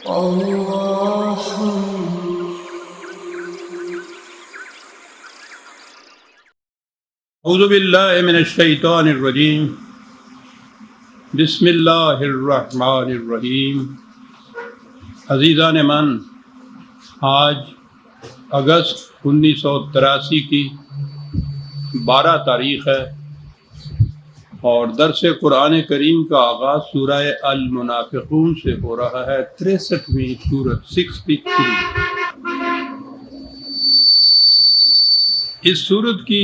اللہ اعوذ باللہ من الشیطان الرجیم بسم اللہ الرحمن الرحیم۔ عزیزان من، آج اگست 1983 کی 12 تاریخ ہے اور درس قرآن کریم کا آغاز سورہ المنافقون سے ہو رہا ہے، 63ویں سورت 63۔ اس سورت کی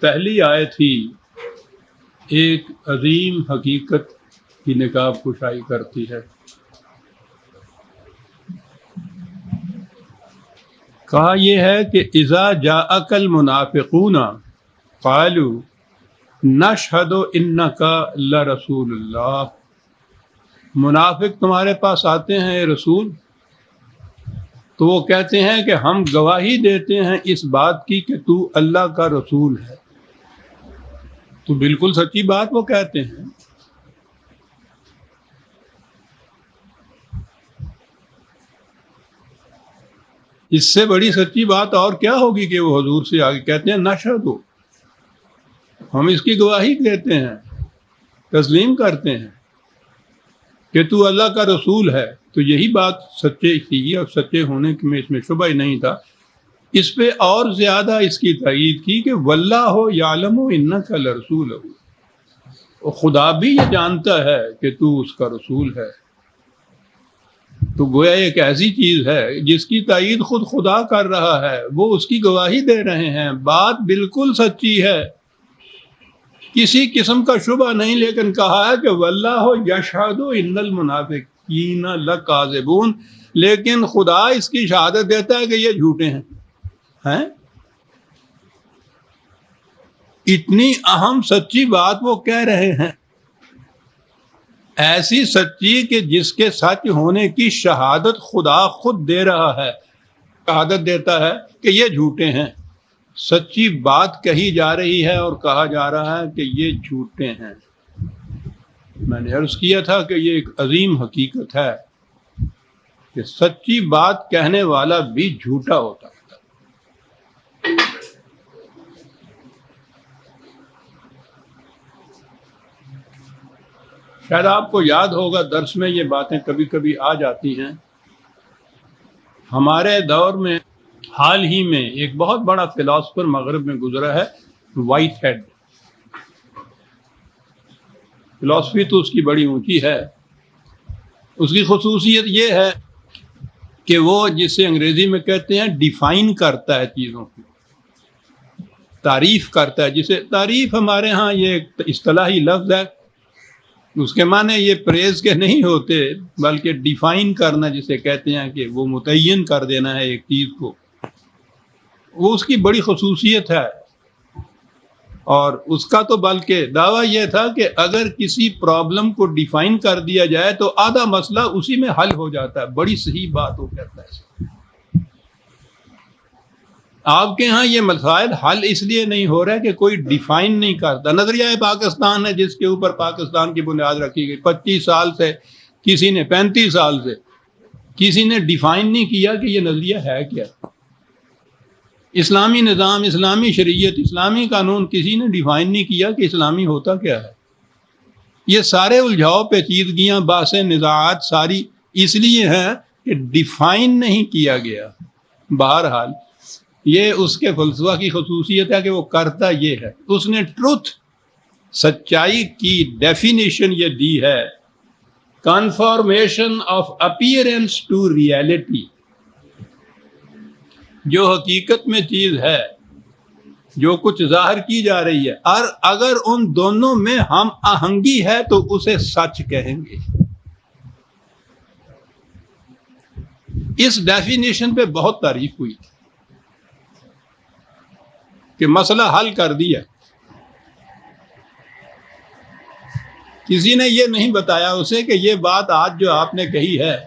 پہلی آیت ہی ایک عظیم حقیقت کی نقاب کشائی کرتی ہے۔ کہا یہ ہے کہ اذا جاءک المنافقون قالوا نشہد انک لرسول اللہ، منافق تمہارے پاس آتے ہیں اے رسول، تو وہ کہتے ہیں کہ ہم گواہی دیتے ہیں اس بات کی کہ تو اللہ کا رسول ہے۔ تو بالکل سچی بات وہ کہتے ہیں۔ اس سے بڑی سچی بات اور کیا ہوگی کہ وہ حضور سے آگے کہتے ہیں نشہد، ہم اس کی گواہی دیتے ہیں، تسلیم کرتے ہیں کہ تو اللہ کا رسول ہے۔ تو یہی بات سچے تھی اور سچے ہونے میں اس میں شبہ ہی نہیں تھا۔ اس پہ اور زیادہ اس کی تائید کی کہ واللہ یعلم انک لرسولہ، خدا بھی یہ جانتا ہے کہ تو اس کا رسول ہے۔ تو گویا ایک ایسی چیز ہے جس کی تائید خود خدا کر رہا ہے، وہ اس کی گواہی دے رہے ہیں، بات بالکل سچی ہے، کسی قسم کا شبہ نہیں۔ لیکن کہا ہے کہ واللہ یشہد ان المنافقین لکاذبون، لیکن خدا اس کی شہادت دیتا ہے کہ یہ جھوٹے ہیں۔ اتنی اہم سچی بات وہ کہہ رہے ہیں، ایسی سچی کہ جس کے سچ ہونے کی شہادت خدا خود دے رہا ہے، شہادت دیتا ہے کہ یہ جھوٹے ہیں۔ سچی بات کہی جا رہی ہے اور کہا جا رہا ہے کہ یہ جھوٹے ہیں۔ میں نے عرض کیا تھا کہ یہ ایک عظیم حقیقت ہے کہ سچی بات کہنے والا بھی جھوٹا ہوتا ہے۔ شاید آپ کو یاد ہوگا درس میں یہ باتیں کبھی کبھی آ جاتی ہیں۔ ہمارے دور میں حال ہی میں ایک بہت بڑا فلاسفر مغرب میں گزرا ہے، وائٹ ہیڈ۔ فلاسفی تو اس کی بڑی اونچی ہے۔ اس کی خصوصیت یہ ہے کہ وہ جسے انگریزی میں کہتے ہیں ڈیفائن کرتا ہے چیزوں کی، تعریف کرتا ہے۔ جسے تعریف ہمارے ہاں یہ ایک اصطلاحی لفظ ہے، اس کے معنی یہ پریز کے نہیں ہوتے، بلکہ ڈیفائن کرنا جسے کہتے ہیں کہ وہ متعین کر دینا ہے ایک چیز کو، وہ اس کی بڑی خصوصیت ہے۔ اور اس کا تو بلکہ دعویٰ یہ تھا کہ اگر کسی پرابلم کو ڈیفائن کر دیا جائے تو آدھا مسئلہ اسی میں حل ہو جاتا ہے۔ بڑی صحیح بات وہ کہتا ہے۔ آپ کے ہاں یہ مسائل حل اس لیے نہیں ہو رہا ہے کہ کوئی ڈیفائن نہیں کرتا۔ نظریہ پاکستان ہے جس کے اوپر پاکستان کی بنیاد رکھی گئی، 25 سال سے، کسی نے 35 سال سے، کسی نے ڈیفائن نہیں کیا کہ یہ نظریہ ہے کیا۔ اسلامی نظام، اسلامی شریعت، اسلامی قانون، کسی نے ڈیفائن نہیں کیا کہ اسلامی ہوتا کیا ہے۔ یہ سارے الجھاؤ پیچیدگیاں، بحثیں، نزاعات ساری اس لیے ہیں کہ ڈیفائن نہیں کیا گیا۔ بہرحال یہ اس کے فلسفہ کی خصوصیت ہے کہ وہ کرتا یہ ہے، اس نے ٹروتھ، سچائی کی ڈیفینیشن یہ دی ہے، کنفارمیشن آف اپیئرنس ٹو ریئلٹی۔ جو حقیقت میں چیز ہے، جو کچھ ظاہر کی جا رہی ہے، اور اگر ان دونوں میں ہم آہنگی ہے تو اسے سچ کہیں گے۔ اس ڈیفینیشن پہ بہت تعریف ہوئی کہ مسئلہ حل کر دیا۔ کسی نے یہ نہیں بتایا اسے کہ یہ بات آج جو آپ نے کہی ہے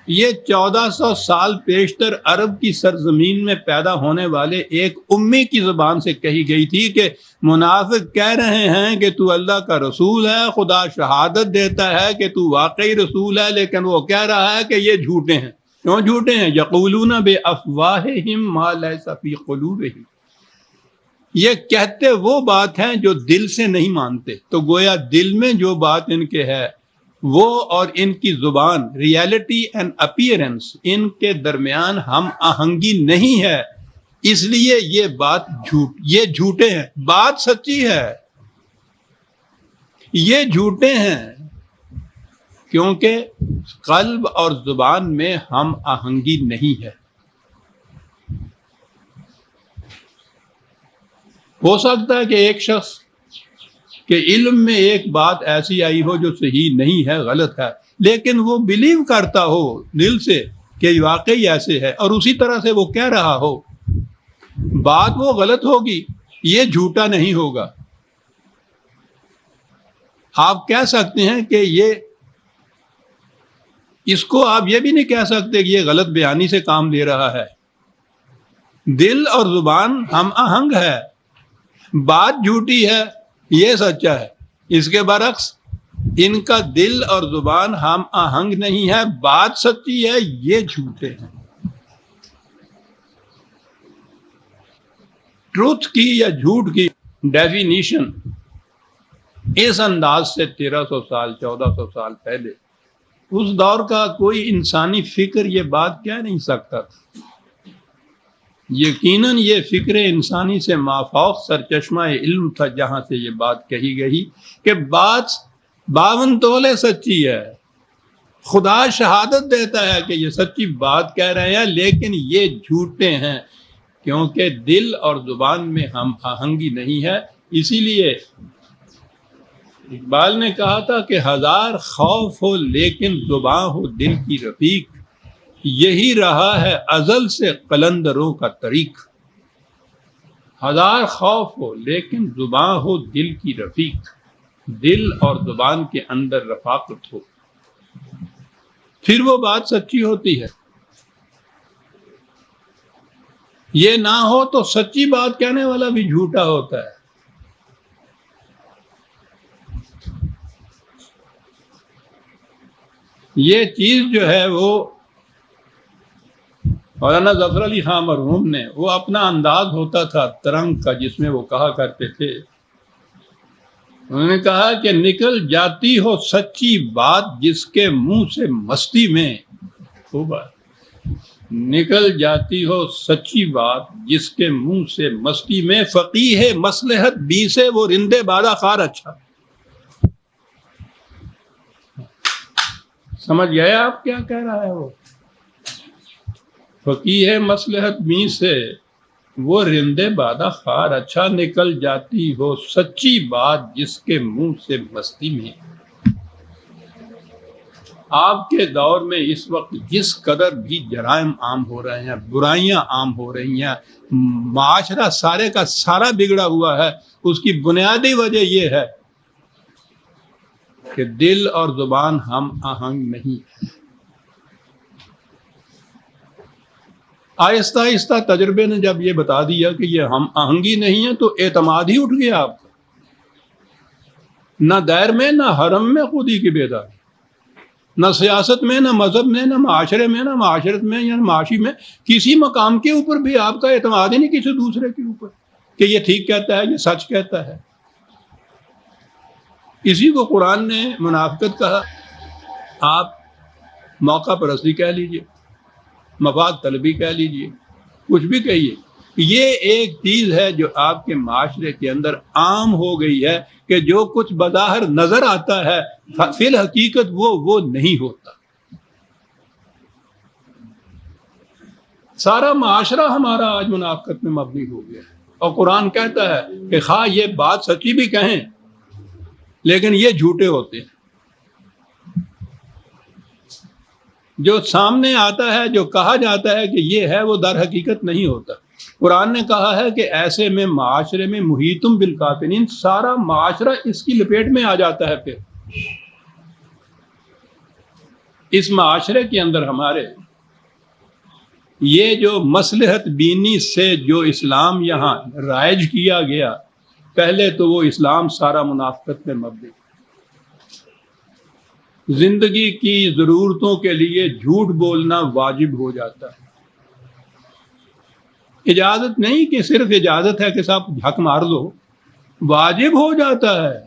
یہ 1400 سال پیشتر عرب کی سرزمین میں پیدا ہونے والے ایک امی کی زبان سے کہی گئی تھی کہ منافق کہہ رہے ہیں کہ تو اللہ کا رسول ہے، خدا شہادت دیتا ہے کہ تو واقعی رسول ہے، لیکن وہ کہہ رہا ہے کہ یہ جھوٹے ہیں۔ کیوں جھوٹے ہیں؟ یقولون بافواہہم ما لیس فی قلوبہم، یہ کہتے وہ بات ہیں جو دل سے نہیں مانتے۔ تو گویا دل میں جو بات ان کے ہے وہ اور ان کی زبان، ریالٹی اینڈ اپیئرنس، ان کے درمیان ہم آہنگی نہیں ہے، اس لیے یہ بات یہ جھوٹے ہیں۔ بات سچی ہے، یہ جھوٹے ہیں کیونکہ قلب اور زبان میں ہم آہنگی نہیں ہے۔ ہو سکتا ہے کہ ایک شخص کہ علم میں ایک بات ایسی آئی ہو جو صحیح نہیں ہے، غلط ہے، لیکن وہ بلیو کرتا ہو دل سے کہ واقعی ایسے ہے، اور اسی طرح سے وہ کہہ رہا ہو۔ بات وہ غلط ہوگی، یہ جھوٹا نہیں ہوگا۔ آپ کہہ سکتے ہیں کہ اس کو آپ یہ بھی نہیں کہہ سکتے کہ یہ غلط بیانی سے کام لے رہا ہے۔ دل اور زبان ہم آہنگ ہے، بات جھوٹی ہے، یہ سچا ہے۔ اس کے برعکس ان کا دل اور زبان ہم آہنگ نہیں ہے، بات سچی ہے، یہ جھوٹے ہیں۔ ٹروتھ کی یا جھوٹ کی ڈیفینیشن اس انداز سے 1300 سال 1400 سال پہلے اس دور کا کوئی انسانی فکر یہ بات کہہ نہیں سکتا تھا۔ یقیناً یہ فکر انسانی سے مافوق سرچشمہ علم تھا جہاں سے یہ بات کہی گئی کہ بات 52 تولے سچی ہے۔ خدا شہادت دیتا ہے کہ یہ سچی بات کہہ رہے ہیں، لیکن یہ جھوٹے ہیں کیونکہ دل اور زبان میں ہم آہنگی نہیں ہے۔ اسی لیے اقبال نے کہا تھا کہ 1000 خوف ہو لیکن زباں ہو دل کی رفیق، یہی رہا ہے ازل سے قلندروں کا طریق۔ 1000 خوف ہو لیکن زباں ہو دل کی رفیق، دل اور زبان کے اندر رفاقت ہو، پھر وہ بات سچی ہوتی ہے۔ یہ نہ ہو تو سچی بات کہنے والا بھی جھوٹا ہوتا ہے۔ یہ چیز جو ہے وہ مولانا ظفر علی خان مرحوم نے، وہ اپنا انداز ہوتا تھا ترنگ کا جس میں وہ کہا کرتے تھے، انہوں نے کہا کہ نکل جاتی ہو سچی بات جس کے منہ سے مستی میں، خوب ہے، نکل جاتی ہو سچی بات جس کے منہ سے مستی میں، فقیہ مصلحت بی سے وہ رندے بادہ خار اچھا۔ سمجھ گئے آپ کیا کہہ رہا ہے وہ؟ فقیہ مصلحت بی سے وہ رندے بادہ خار اچھا، نکل جاتی ہو سچی بات جس کے منہ سے مستی میں۔ آپ کے دور میں اس وقت جس قدر بھی جرائم عام ہو رہے ہیں، برائیاں عام ہو رہی ہیں، معاشرہ سارے کا سارا بگڑا ہوا ہے، اس کی بنیادی وجہ یہ ہے کہ دل اور زبان ہم آہنگ نہیں ہے۔ آہستہ آہستہ تجربے نے جب یہ بتا دیا کہ یہ ہم آہنگی نہیں ہے تو اعتماد ہی اٹھ گیا آپ کا، نہ دیر میں نہ حرم میں خودی کی بیداری، نہ سیاست میں نہ مذہب میں نہ معاشرے میں نہ معاشرت میں یا معاشی میں، کسی مقام کے اوپر بھی آپ کا اعتماد ہی نہیں کسی دوسرے کے اوپر کہ یہ ٹھیک کہتا ہے، یہ سچ کہتا ہے۔ اسی کو قرآن نے منافقت کہا۔ آپ موقع پرستی کہہ لیجئے، مفاد طلبی کہہ لیجئے، کچھ بھی کہیے، یہ ایک چیز ہے جو آپ کے معاشرے کے اندر عام ہو گئی ہے کہ جو کچھ بظاہر نظر آتا ہے فی الحقیقت وہ نہیں ہوتا۔ سارا معاشرہ ہمارا آج منافقت میں مبنی ہو گیا ہے، اور قرآن کہتا ہے کہ خواہ یہ بات سچی بھی کہیں لیکن یہ جھوٹے ہوتے ہیں۔ جو سامنے آتا ہے، جو کہا جاتا ہے کہ یہ ہے، وہ در حقیقت نہیں ہوتا۔ قرآن نے کہا ہے کہ ایسے میں معاشرے میں محیطم بالکافرین، سارا معاشرہ اس کی لپیٹ میں آ جاتا ہے۔ پھر اس معاشرے کے اندر ہمارے یہ جو مصلحت بینی سے جو اسلام یہاں رائج کیا گیا، پہلے تو وہ اسلام سارا منافقت میں مبنی، زندگی کی ضرورتوں کے لیے جھوٹ بولنا واجب ہو جاتا ہے۔ اجازت نہیں کہ صرف اجازت ہے کہ صاحب حق مار دو، واجب ہو جاتا ہے۔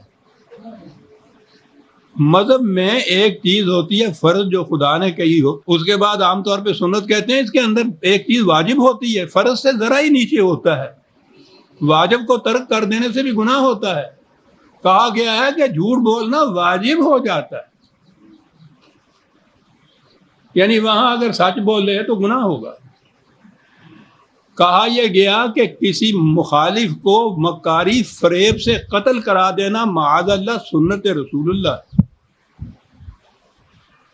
مذہب میں ایک چیز ہوتی ہے فرض جو خدا نے کہی ہو، اس کے بعد عام طور پہ سنت کہتے ہیں، اس کے اندر ایک چیز واجب ہوتی ہے، فرض سے ذرا ہی نیچے ہوتا ہے، واجب کو ترک کر دینے سے بھی گناہ ہوتا ہے۔ کہا گیا ہے کہ جھوٹ بولنا واجب ہو جاتا ہے، یعنی وہاں اگر سچ بول رہے تو گناہ ہوگا۔ کہا یہ گیا کہ کسی مخالف کو مکاری فریب سے قتل کرا دینا معاذ اللہ سنت رسول اللہ۔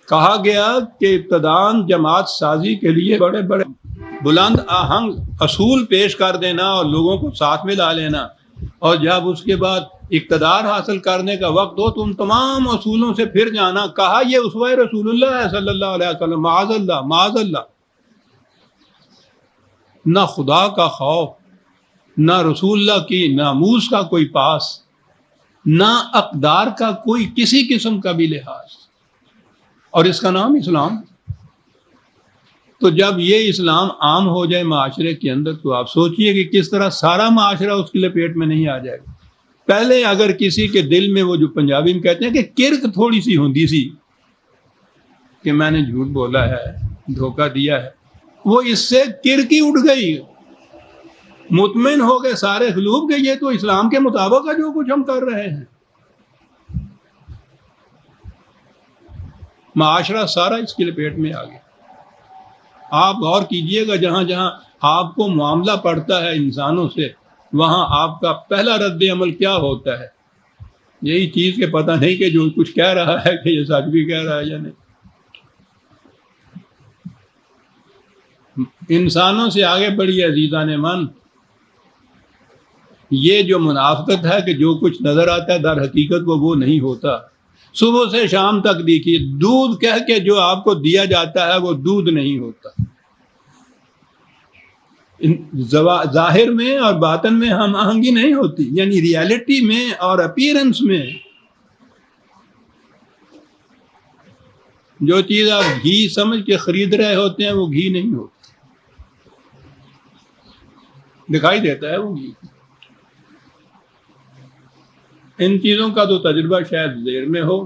کہا گیا کہ ابتداءً جماعت سازی کے لیے بڑے بڑے بلند آہنگ اصول پیش کر دینا اور لوگوں کو ساتھ میں لا لینا، اور جب اس کے بعد اقتدار حاصل کرنے کا وقت ہو تو ان تمام اصولوں سے پھر جانا۔ کہا یہ اسوہ رسول اللہ ہے صلی اللہ علیہ وسلم، معاذ اللہ معاذ اللہ۔ نہ خدا کا خوف، نہ رسول اللہ کی ناموس کا کوئی پاس، نہ اقدار کا کوئی کسی قسم کا بھی لحاظ، اور اس کا نام اسلام۔ تو جب یہ اسلام عام ہو جائے معاشرے کے اندر تو آپ سوچئے کہ کس طرح سارا معاشرہ اس کی لپیٹ میں نہیں آ جائے گا۔ پہلے اگر کسی کے دل میں وہ جو پنجابی میں کہتے ہیں کہ کرک تھوڑی سی ہوندی سی کہ میں نے جھوٹ بولا ہے، دھوکہ دیا ہے، وہ اس سے کرکی اٹھ گئی، مطمئن ہو گئے سارے قلوب کہ یہ تو اسلام کے مطابق ہے جو کچھ ہم کر رہے ہیں۔ معاشرہ سارا اس کی لپیٹ میں آ گیا۔ آپ غور کیجئے گا جہاں جہاں آپ کو معاملہ پڑتا ہے انسانوں سے، وہاں آپ کا پہلا رد عمل کیا ہوتا ہے؟ یہی چیز کہ پتہ نہیں کہ جو کچھ کہہ رہا ہے کہ یہ سچ بھی کہہ رہا ہے یا نہیں۔ انسانوں سے آگے بڑھی عزیزان من، یہ جو منافقت ہے کہ جو کچھ نظر آتا ہے در حقیقت وہ نہیں ہوتا۔ صبح سے شام تک دیکھیے، دودھ کہہ کے جو آپ کو دیا جاتا ہے وہ دودھ نہیں ہوتا۔ ظاہر میں اور باطن میں ہم آہنگی نہیں ہوتی، یعنی ریالٹی میں اور اپیرنس میں جو چیز آپ گھی سمجھ کے خرید رہے ہوتے ہیں وہ گھی نہیں ہوتی، دکھائی دیتا ہے وہ گھی۔ ان چیزوں کا تو تجربہ شاید ذہن میں ہو،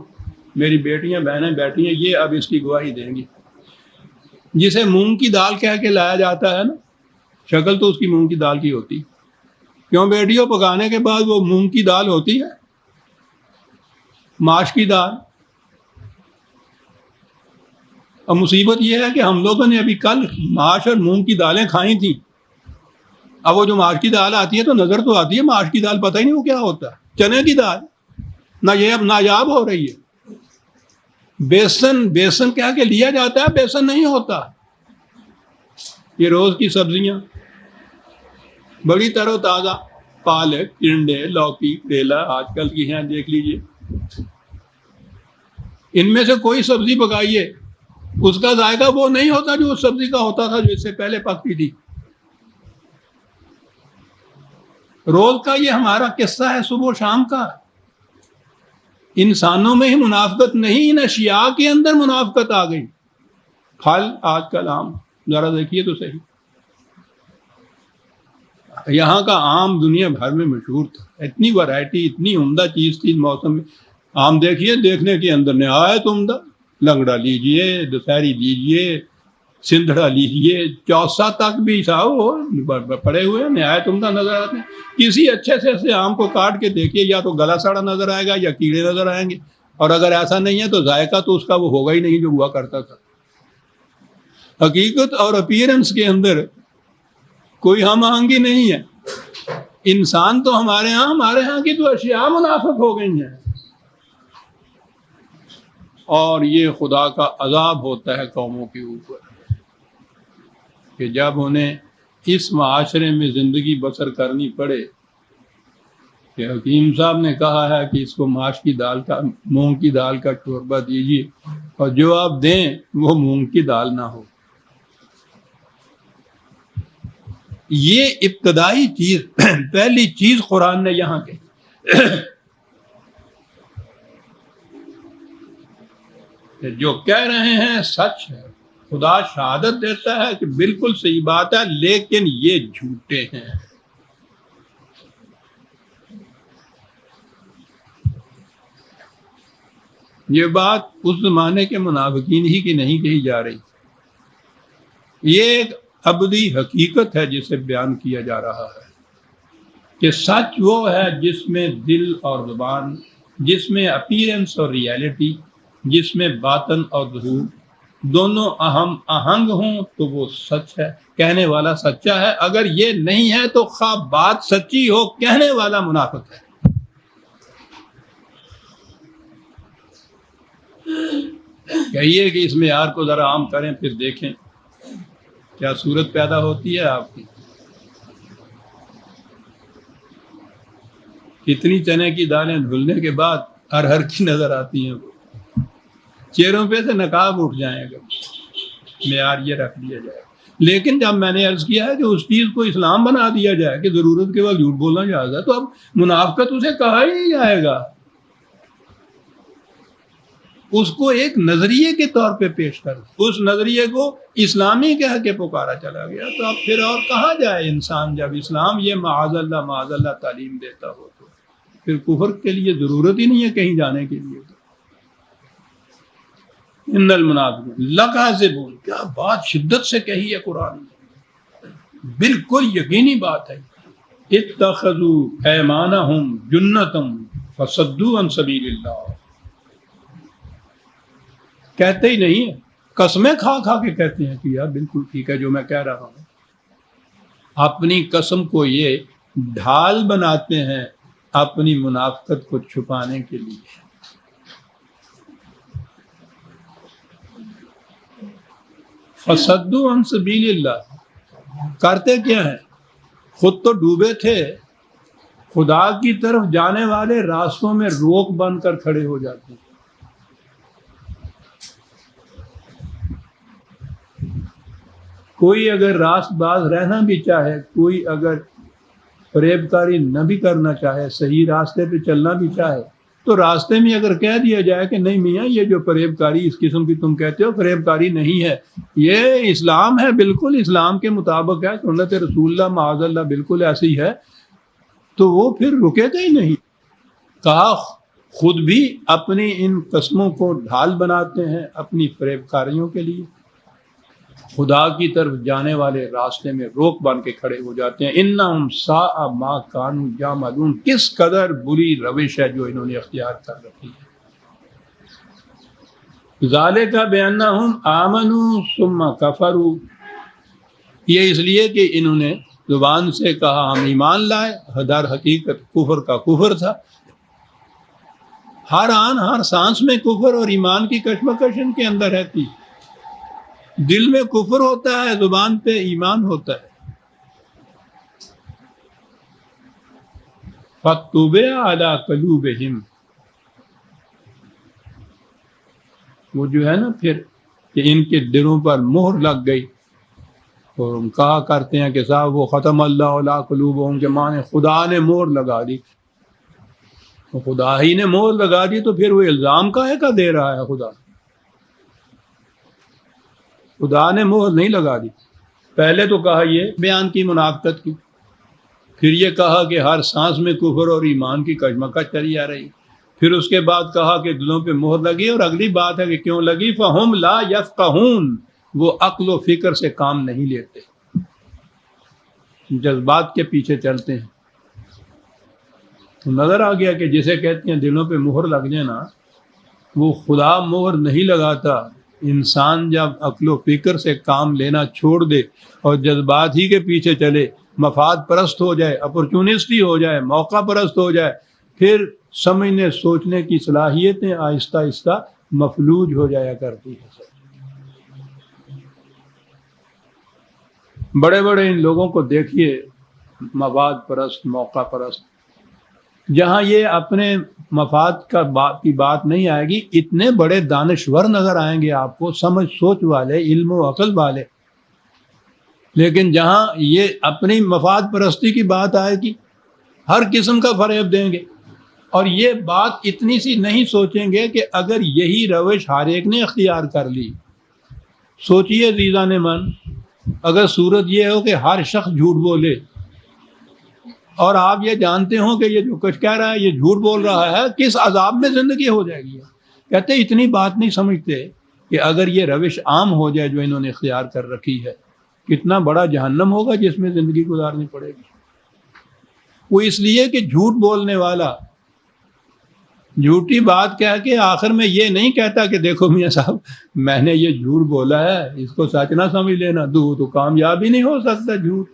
میری بیٹیاں بہنیں بیٹھی ہیں، یہ اب اس کی گواہی دیں گی۔ جسے مونگ کی دال کہہ کے لایا جاتا ہے نا، شکل تو اس کی مونگ کی دال کی ہوتی، کیوں بیٹیوں؟ پکانے کے بعد وہ مونگ کی دال ہوتی ہے، ماش کی دال۔ اب مصیبت یہ ہے کہ ہم لوگوں نے ابھی کل ماش اور مونگ کی دالیں کھائی تھیں، اب وہ جو ماش کی دال آتی ہے تو نظر تو آتی ہے ماش کی دال، پتہ ہی نہیں وہ کیا ہوتا ہے، چنے کی دال، نہ یہ اب نایاب ہو رہی ہے۔ بیسن کہہ کے لیا جاتا ہے، بیسن نہیں ہوتا۔ یہ روز کی سبزیاں بڑی تر و تازہ، پالک، ٹنڈے، لوکی، کریلا آج کل کی ہیں، دیکھ لیجئے۔ ان میں سے کوئی سبزی پکائیے، اس کا ذائقہ وہ نہیں ہوتا جو اس سبزی کا ہوتا تھا جو اس سے پہلے پکتی تھی۔ روز کا یہ ہمارا قصہ ہے، صبح و شام کا۔ انسانوں میں ہی منافقت نہیں، ان اشیاء کے اندر منافقت آ گئی۔ پھل آج کل آم ذرا دیکھیے تو صحیح، یہاں کا آم دنیا بھر میں مشہور تھا، اتنی ورائٹی، اتنی عمدہ چیز تھی موسم میں۔ آم دیکھیے، دیکھنے کے اندر نہایت عمدہ، لنگڑا لیجئے، دسہری لیجئے، سندھڑا لیجئے، چوسا تک بھی صاحب پڑے ہوئے ہیں، نہایت عمدہ نظر آتے ہیں۔ کسی اچھے سے آم کو کاٹ کے دیکھیے، یا تو گلا سڑا نظر آئے گا یا کیڑے نظر آئیں گے، اور اگر ایسا نہیں ہے تو ذائقہ تو اس کا وہ ہوگا ہی نہیں جو ہوا کرتا تھا۔ حقیقت اور اپیرنس کے اندر کوئی ہم آہنگی نہیں ہے۔ انسان تو ہمارے ہاں کی تو اشیاء منافق ہو گئی ہیں، اور یہ خدا کا عذاب ہوتا ہے قوموں کے اوپر کہ جب انہیں اس معاشرے میں زندگی بسر کرنی پڑے کہ حکیم صاحب نے کہا ہے کہ اس کو ماش کی دال کا مونگ کی دال کا شوربہ دیجیے اور جو آپ دیں وہ مونگ کی دال نہ ہو. یہ ابتدائی چیز پہلی چیز قرآن نے یہاں کہی. جو کہہ رہے ہیں سچ ہے، خدا شہادت دیتا ہے کہ بالکل صحیح بات ہے، لیکن یہ جھوٹے ہیں. یہ بات اس زمانے کے منافقین ہی کی نہیں کہی جا رہی، یہ ایک ابدی حقیقت ہے جسے بیان کیا جا رہا ہے کہ سچ وہ ہے جس میں دل اور زبان، جس میں اپیرنس اور ریالٹی، جس میں باطن اور ظہور دونوں اہم آہنگ ہوں تو وہ سچ ہے، کہنے والا سچا ہے. اگر یہ نہیں ہے تو خواہ بات سچی ہو، کہنے والا منافق ہے. کہیے کہ اس معیار کو ذرا عام کریں، پھر دیکھیں کیا صورت پیدا ہوتی ہے آپ کی. کتنی چنے کی دالیں دھلنے کے بعد ہر کی نظر آتی ہیں، چہروں پہ سے نقاب اٹھ جائیں گا. معیار یہ رکھ دیا جائے. لیکن جب میں نے عرض کیا ہے کہ اس چیز کو اسلام بنا دیا جائے کہ ضرورت کے وقت جھوٹ بولنا جائز ہے، تو اب منافقت اسے کہا ہی نہیں جائے گا، اس کو ایک نظریے کے طور پہ پیش کر اس نظریے کو اسلامی کہہ کے پکارا چلا گیا. تو اب پھر اور کہاں جائے انسان جب اسلام یہ معاذ اللہ تعلیم دیتا ہو تو پھر کفر کے لیے ضرورت ہی نہیں ہے کہیں جانے کے لیے. ان المنافقین لکاذبون، کیا بات شدت سے کہی ہے قرآن نے، بالکل یقینی بات ہے. اتخذوا ایمانہم جنۃ فصدوا عن سبیل اللہ، کہتے ہی نہیں ہیں، قسمیں کھا کھا کے کہتے ہیں کہ یار بالکل ٹھیک ہے جو میں کہہ رہا ہوں. اپنی قسم کو یہ ڈھال بناتے ہیں اپنی منافقت کو چھپانے کے لیے. فصدوا عن سبیل اللہ، کرتے کیا ہیں؟ خود تو ڈوبے تھے، خدا کی طرف جانے والے راستوں میں روک بن کر کھڑے ہو جاتے ہیں. کوئی اگر راست باز رہنا بھی چاہے، کوئی اگر فریب کاری نہ بھی کرنا چاہے، صحیح راستے پہ چلنا بھی چاہے، تو راستے میں اگر کہہ دیا جائے کہ نہیں میاں یہ جو فریب کاری اس قسم کی تم کہتے ہو فریب کاری نہیں ہے، یہ اسلام ہے، بالکل اسلام کے مطابق ہے، سنت رسول اللہ معاذ اللہ بالکل ایسی ہے، تو وہ پھر رکے گا ہی نہیں. کہا خود بھی اپنی ان قسموں کو ڈھال بناتے ہیں اپنی فریب کاریوں کے لیے، خدا کی طرف جانے والے راستے میں روک بن کے کھڑے ہو جاتے ہیں. انہم ساء ما کانوا یعملون، کس قدر بری روش ہے جو انہوں نے اختیار کر رکھی ہے. ذالک بانہم آمنوا ثم کفروا، یہ اس لیے کہ انہوں نے زبان سے کہا ہم ایمان لائے، در حقیقت کفر کا کفر تھا. ہر آن ہر سانس میں کفر اور ایمان کی کشمکش ان کے اندر رہتی. دل میں کفر ہوتا ہے، زبان پہ ایمان ہوتا ہے. فَطُبِعَ عَلَىٰ قُلُوبِهِمْ، وہ جو ہے نا پھر کہ ان کے دلوں پر مہر لگ گئی، اور ہم کہا کرتے ہیں کہ صاحب وہ ختم اللہ علیٰ قلوبہم کے معنی خدا نے مہر لگا دی. خدا ہی نے مہر لگا دی تو پھر وہ الزام کاہے کا دے رہا ہے؟ خدا نے مہر نہیں لگا دی. پہلے تو کہا یہ بیان کی منافقت کی، پھر یہ کہا کہ ہر سانس میں کفر اور ایمان کی کشمکش چلی آ رہی، پھر اس کے بعد کہا کہ دلوں پہ مہر لگی، اور اگلی بات ہے کہ کیوں لگی، فہم لا یفقہون، وہ عقل و فکر سے کام نہیں لیتے، جذبات کے پیچھے چلتے ہیں. تو نظر آ گیا کہ جسے کہتے ہیں دلوں پہ مہر لگ جائے نا، وہ خدا مہر نہیں لگاتا. انسان جب عقل و فکر سے کام لینا چھوڑ دے اور جذبات ہی کے پیچھے چلے، مفاد پرست ہو جائے، اپرچونسٹی ہو جائے، موقع پرست ہو جائے، پھر سمجھنے سوچنے کی صلاحیتیں آہستہ آہستہ مفلوج ہو جایا کرتی ہیں. بڑے بڑے ان لوگوں کو دیکھیے، مفاد پرست، موقع پرست، جہاں یہ اپنے مفاد کی بات نہیں آئے گی، اتنے بڑے دانشور نظر آئیں گے آپ کو، سمجھ سوچ والے، علم و عقل والے، لیکن جہاں یہ اپنی مفاد پرستی کی بات آئے گی ہر قسم کا فریب دیں گے، اور یہ بات اتنی سی نہیں سوچیں گے کہ اگر یہی روش ہر ایک نے اختیار کر لی، سوچئے عزیزان من، اگر صورت یہ ہو کہ ہر شخص جھوٹ بولے اور آپ یہ جانتے ہوں کہ یہ جو کچھ کہہ رہا ہے یہ جھوٹ بول رہا ہے، کس عذاب میں زندگی ہو جائے گی۔ کہتے اتنی بات نہیں سمجھتے کہ اگر یہ روش عام ہو جائے جو انہوں نے اختیار کر رکھی ہے، کتنا بڑا جہنم ہوگا جس میں زندگی گزارنی پڑے گی۔ وہ اس لیے کہ جھوٹ بولنے والا جھوٹی بات کہہ کے آخر میں یہ نہیں کہتا کہ دیکھو میاں صاحب میں نے یہ جھوٹ بولا ہے، اس کو سچ نہ سمجھ لینا، تو کامیاب ہی نہیں ہو سکتا جھوٹ۔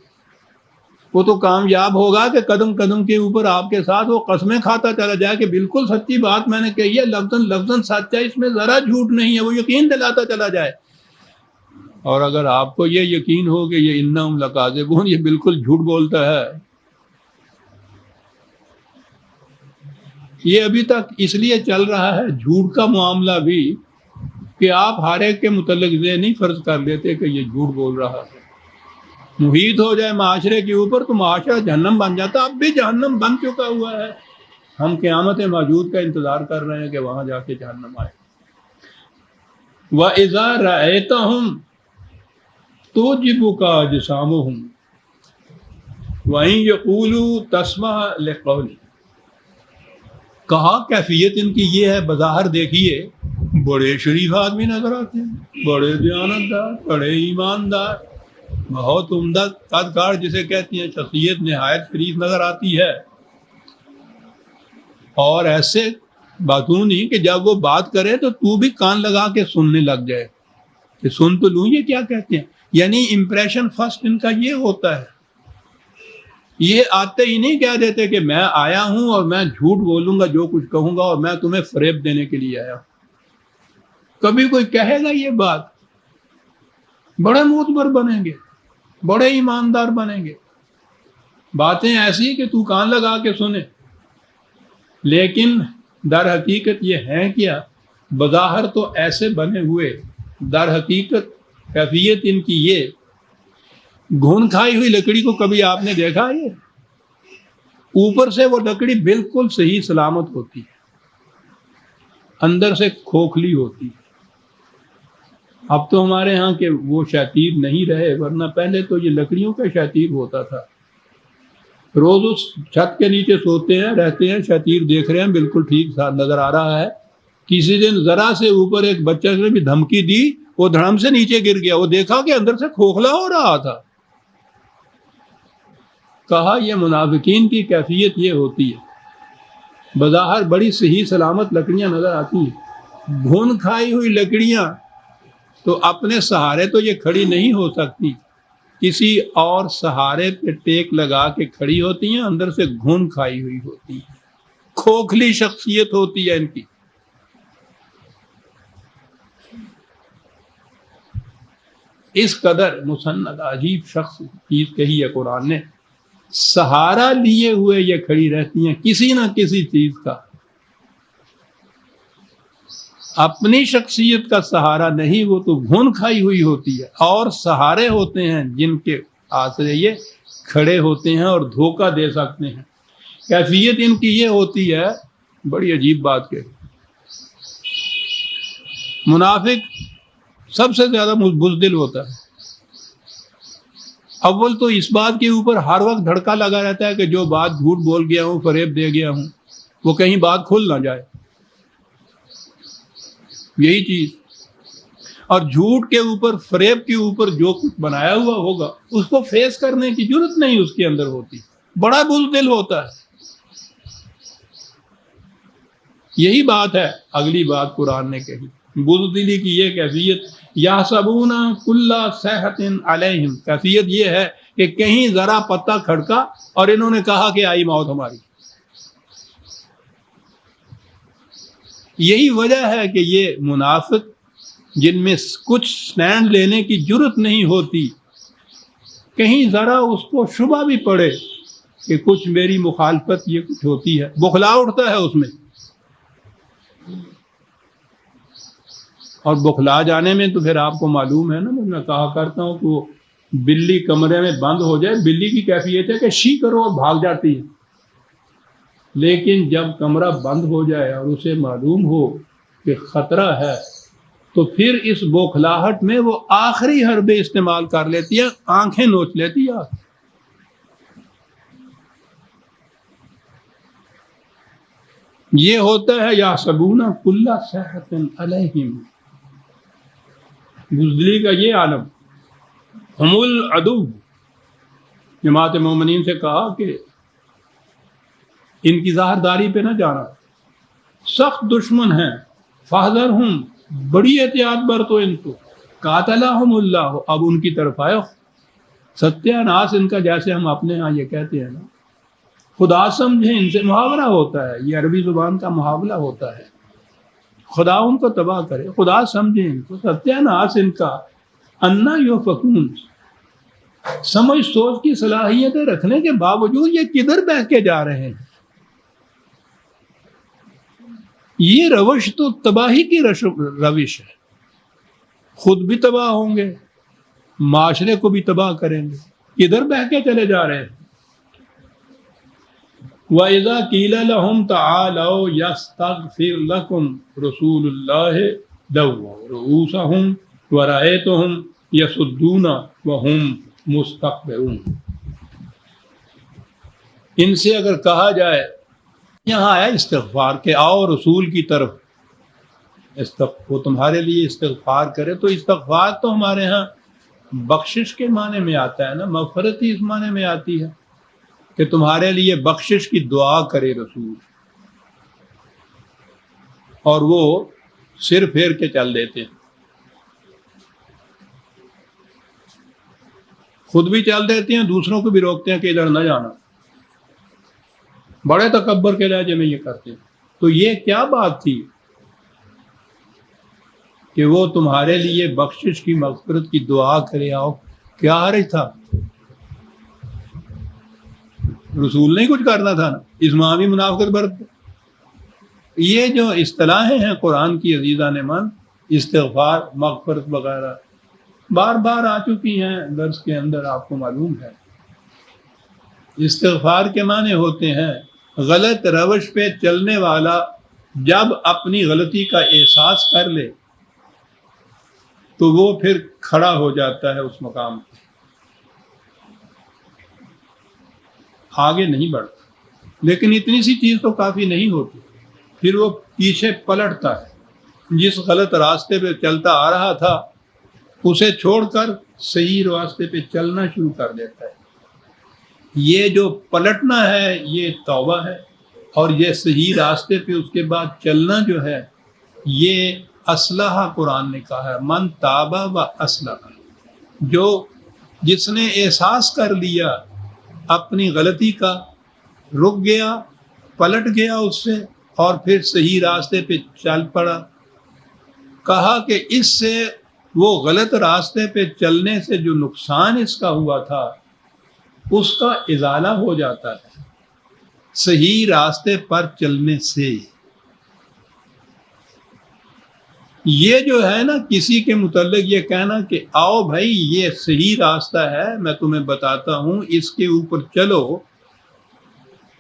وہ تو کامیاب ہوگا کہ قدم قدم کے اوپر آپ کے ساتھ وہ قسمیں کھاتا چلا جائے کہ بالکل سچی بات میں نے کہی ہے، لفظاً لفظاً سچ ہے، اس میں ذرا جھوٹ نہیں ہے، وہ یقین دلاتا چلا جائے۔ اور اگر آپ کو یہ یقین ہو کہ یہ انہم لکاذبون، یہ بالکل جھوٹ بولتا ہے، یہ ابھی تک اس لیے چل رہا ہے جھوٹ کا معاملہ بھی کہ آپ ہر ایک کے متعلق یہ نہیں فرض کر لیتے کہ یہ جھوٹ بول رہا ہے۔ محیط ہو جائے معاشرے کے اوپر تو معاشرہ جہنم بن جاتا، اب بھی جہنم بن چکا ہوا ہے، ہم قیامت موجود کا انتظار کر رہے ہیں کہ وہاں جا کے جہنم آئے۔ وَإِذَا رَأَيْتَهُمْ تُعْجِبُكَ أَجْسَامُهُمْ وَإِنْ يَقُولُوا تَسْمَعْ لِقَوْلِهِمْ۔ کہا کیفیت ان کی یہ ہے، بظاہر دیکھیے بڑے شریف آدمی نظر آتے ہیں، بڑے دیانتدار، بڑے ایماندار، بہت عمدہ قدکار جسے کہتی ہیں، شخصیت نہایت شریف نظر آتی ہے، اور ایسے باتوں نہیں کہ جب وہ بات کرے تو بھی کان لگا کے سننے لگ جائے کہ سن تو لوں یہ کیا کہتے ہیں۔ یعنی امپریشن فرسٹ ان کا یہ ہوتا ہے، یہ آتے ہی نہیں کہہ دیتے کہ میں آیا ہوں اور میں جھوٹ بولوں گا جو کچھ کہوں گا اور میں تمہیں فریب دینے کے لیے آیا ہوں۔ کبھی کوئی کہے گا یہ بات، بڑے معتبر بنیں گے، بڑے ایماندار بنیں گے، باتیں ایسی کہ تو کان لگا کے سنے، لیکن در حقیقت یہ ہیں کیا؟ بظاہر تو ایسے بنے ہوئے، در حقیقت کیفیت ان کی یہ، گھن کھائی ہوئی لکڑی کو کبھی آپ نے دیکھا؟ یہ اوپر سے وہ لکڑی بالکل صحیح سلامت ہوتی ہے، اندر سے کھوکھلی ہوتی ہے۔ اب تو ہمارے ہاں کہ وہ شتیر نہیں رہے، ورنہ پہلے تو یہ لکڑیوں کا شتیر ہوتا تھا۔ روز اس چھت کے نیچے سوتے ہیں، رہتے ہیں، شتیر دیکھ رہے ہیں، بالکل ٹھیک نظر آ رہا ہے۔ کسی دن ذرا سے اوپر ایک بچہ نے بھی دھمکی دی، وہ دھڑم سے نیچے گر گیا، وہ دیکھا کہ اندر سے کھوکھلا ہو رہا تھا۔ کہا یہ منافقین کی کیفیت یہ ہوتی ہے، بظاہر بڑی صحیح سلامت لکڑیاں نظر آتی ہیں، گھن کھائی ہوئی لکڑیاں تو اپنے سہارے تو یہ کھڑی نہیں ہو سکتی، کسی اور سہارے پہ ٹیک لگا کے کھڑی ہوتی ہیں، اندر سے گھن کھائی ہوئی ہوتی ہے، کھوکھلی شخصیت ہوتی ہے ان کی۔ اس قدر مسند عجیب شخص چیز کہی ہے قرآن نے، سہارا لیے ہوئے یہ کھڑی رہتی ہیں کسی نہ کسی چیز کا، اپنی شخصیت کا سہارا نہیں، وہ تو گھن کھائی ہوئی ہوتی ہے، اور سہارے ہوتے ہیں جن کے آسرے یہ کھڑے ہوتے ہیں اور دھوکہ دے سکتے ہیں۔ کیفیت ان کی یہ ہوتی ہے، بڑی عجیب بات کہ منافق سب سے زیادہ بزدل ہوتا ہے۔ اول تو اس بات کے اوپر ہر وقت دھڑکا لگا رہتا ہے کہ جو بات جھوٹ بول گیا ہوں، فریب دے گیا ہوں، وہ کہیں بات کھل نہ جائے، یہی چیز۔ اور جھوٹ کے اوپر، فریب کے اوپر جو کچھ بنایا ہوا ہوگا اس کو فیس کرنے کی ضرورت نہیں اس کے اندر ہوتی، بڑا بزدل ہوتا ہے۔ یہی بات ہے اگلی بات قرآن نے کہی، بزدلی کی یہ کیفیت، یحسبون کل صیحۃ علیہم، کیفیت یہ ہے کہ کہیں ذرا پتہ کھڑکا اور انہوں نے کہا کہ آئی موت ہماری۔ یہی وجہ ہے کہ یہ منافق جن میں کچھ سٹینڈ لینے کی جرت نہیں ہوتی، کہیں ذرا اس کو شبہ بھی پڑے کہ کچھ میری مخالفت یہ کچھ ہوتی ہے، بخلا اٹھتا ہے اس میں. اور بخلا جانے میں تو پھر آپ کو معلوم ہے نا، میں کہا کرتا ہوں کہ وہ بلی کمرے میں بند ہو جائے، بلی کی کیفیت ہے کہ شی کرو اور بھاگ جاتی ہے، لیکن جب کمرہ بند ہو جائے اور اسے معلوم ہو کہ خطرہ ہے تو پھر اس بوکھلاہٹ میں وہ آخری حربے استعمال کر لیتی ہے، آنکھیں نوچ لیتی ہے. یہ ہوتا ہے یا سبونا کل صحت علیہم، بزدلی کا یہ عالم. ہم العدو، جماعت مومنین سے کہا کہ ان کی ظاہرداری پہ نہ جانا، سخت دشمن ہیں، فاحذرہم، بڑی احتیاط برتو ان کو. قاتلہم اللہ، اب ان کی طرف آئے ستیہ ناس ان کا، جیسے ہم اپنے ہاں یہ کہتے ہیں نا، خدا سمجھیں، ان سے محاورہ ہوتا ہے، یہ عربی زبان کا محاورہ ہوتا ہے. خدا ان کو تباہ کرے، خدا سمجھیں ان کو، ستیہ ناس ان کا، انا یؤفکون، سمجھ سوچ کی صلاحیتیں رکھنے کے باوجود یہ کدھر بہہ کے جا رہے ہیں. یہ روش تو تباہی کی روش ہے، خود بھی تباہ ہوں گے، معاشرے کو بھی تباہ کریں گے. کدھر بہہ کے چلے جا رہے ہیں. وَإِذَا قِيلَ لَهُمْ تَعَالَوْا يَسْتَغْفِرْ لَكُمْ رَسُولُ اللَّهِ لَوَّوْا رُءُوسَهُمْ وَرَأَيْتَهُمْ يَصُدُّونَ وَهُمْ مُسْتَكْبِرُونَ. ان سے اگر کہا جائے، یہاں آیا استغفار کہ آؤ رسول کی طرف، وہ تمہارے لیے استغفار کرے، تو استغفار تو ہمارے ہاں بخشش کے معنی میں آتا ہے نا، مغفرت ہی اس معنی میں آتی ہے کہ تمہارے لیے بخشش کی دعا کرے رسول، اور وہ سر پھیر کے چل دیتے ہیں، خود بھی چل دیتے ہیں، دوسروں کو بھی روکتے ہیں کہ ادھر نہ جانا، بڑے تکبر کے لہجے میں یہ کرتے ہیں. تو یہ کیا بات تھی کہ وہ تمہارے لیے بخشش کی، مغفرت کی دعا کرے، آؤ، کیا حرج تھا؟ رسول نہیں کچھ کرنا تھا نا، اسلامی منافقت برت. یہ جو اصطلاحیں ہیں قرآن کی عزیزان من، استغفار، مغفرت وغیرہ، بار بار آ چکی ہیں درس کے اندر، آپ کو معلوم ہے. استغفار کے معنی ہوتے ہیں غلط روش پہ چلنے والا جب اپنی غلطی کا احساس کر لے تو وہ پھر کھڑا ہو جاتا ہے اس مقام پہ، آگے نہیں بڑھتا. لیکن اتنی سی چیز تو کافی نہیں ہوتی، پھر وہ پیچھے پلٹتا ہے، جس غلط راستے پہ چلتا آ رہا تھا اسے چھوڑ کر صحیح راستے پہ چلنا شروع کر دیتا ہے. یہ جو پلٹنا ہے یہ توبہ ہے، اور یہ صحیح راستے پہ اس کے بعد چلنا جو ہے یہ اصلاح. قرآن نے کہا ہے من تابہ و اصلح، جو جس نے احساس کر لیا اپنی غلطی کا، رک گیا، پلٹ گیا اس سے، اور پھر صحیح راستے پہ چل پڑا. کہا کہ اس سے وہ غلط راستے پہ چلنے سے جو نقصان اس کا ہوا تھا اس کا ازالہ ہو جاتا ہے صحیح راستے پر چلنے سے. یہ جو ہے نا کسی کے متعلق یہ کہنا کہ آؤ بھائی یہ صحیح راستہ ہے، میں تمہیں بتاتا ہوں، اس کے اوپر چلو،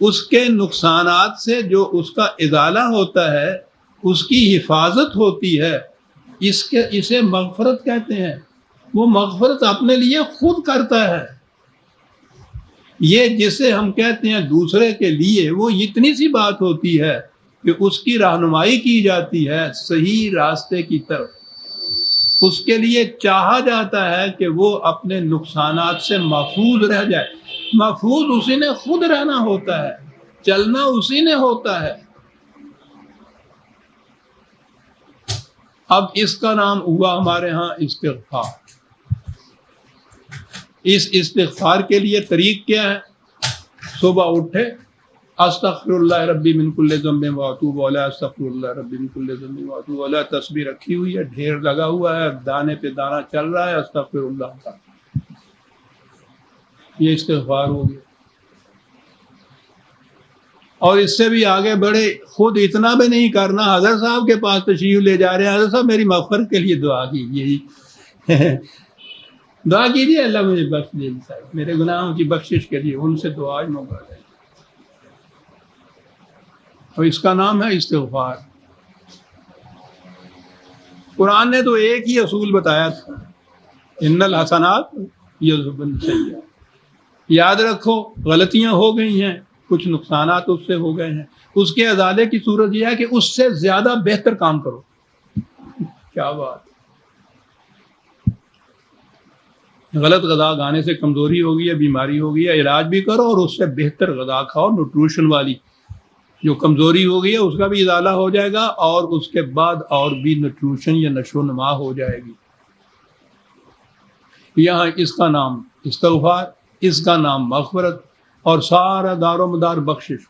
اس کے نقصانات سے جو اس کا ازالہ ہوتا ہے، اس کی حفاظت ہوتی ہے، اسے مغفرت کہتے ہیں. وہ مغفرت اپنے لیے خود کرتا ہے. یہ جسے ہم کہتے ہیں دوسرے کے لیے، وہ اتنی سی بات ہوتی ہے کہ اس کی رہنمائی کی جاتی ہے صحیح راستے کی طرف. اس کے لیے چاہا جاتا ہے کہ وہ اپنے نقصانات سے محفوظ رہ جائے. محفوظ اسی نے خود رہنا ہوتا ہے، چلنا اسی نے ہوتا ہے. اب اس کا نام ہوا ہمارے ہاں استغفار. اس استغفار کے لیے طریق کیا ہے؟ صبح اٹھے استغفر اللہ ربی من کل ذنب واتوب الیہ، استغفر اللہ ربی من کل ذنب واتوب الیہ، تسبیح رکھی ہوئی ہے، ڈھیر لگا ہوا ہے، دانے پہ دانہ چل رہا ہے، استغفر اللہ کا، یہ استغفار ہو گیا. اور اس سے بھی آگے بڑھے، خود اتنا بھی نہیں کرنا، حضرت صاحب کے پاس تشریف لے جا رہے ہیں، حضرت صاحب میری مغفرت کے لیے دعا کیجیے، دعا کیجیے اللہ مجھے بخش دے، میرے گناہوں کی بخشش کے لیے ان سے دعا مانگا ہے، اور اس کا نام ہے استغفار۔ قرآن نے تو ایک ہی اصول بتایا تھا، ان الحسنات یذهبن السیئات۔ یاد رکھو غلطیاں ہو گئی ہیں، کچھ نقصانات اس سے ہو گئے ہیں، اس کے ازالے کی صورت یہ ہے کہ اس سے زیادہ بہتر کام کرو۔ کیا بات! غلط غذا کھانے سے کمزوری ہوگی یا بیماری ہوگی یا علاج بھی کرو، اور اس سے بہتر غذا کھاؤ، نیوٹریشن والی، جو کمزوری ہو گئی ہے اس کا بھی ازالہ ہو جائے گا، اور اس کے بعد اور بھی نیوٹریشن یا نشو و نما ہو جائے گی۔ یہاں اس کا نام استغفار، اس کا نام مغفرت، اور سارا دار و مدار بخشش۔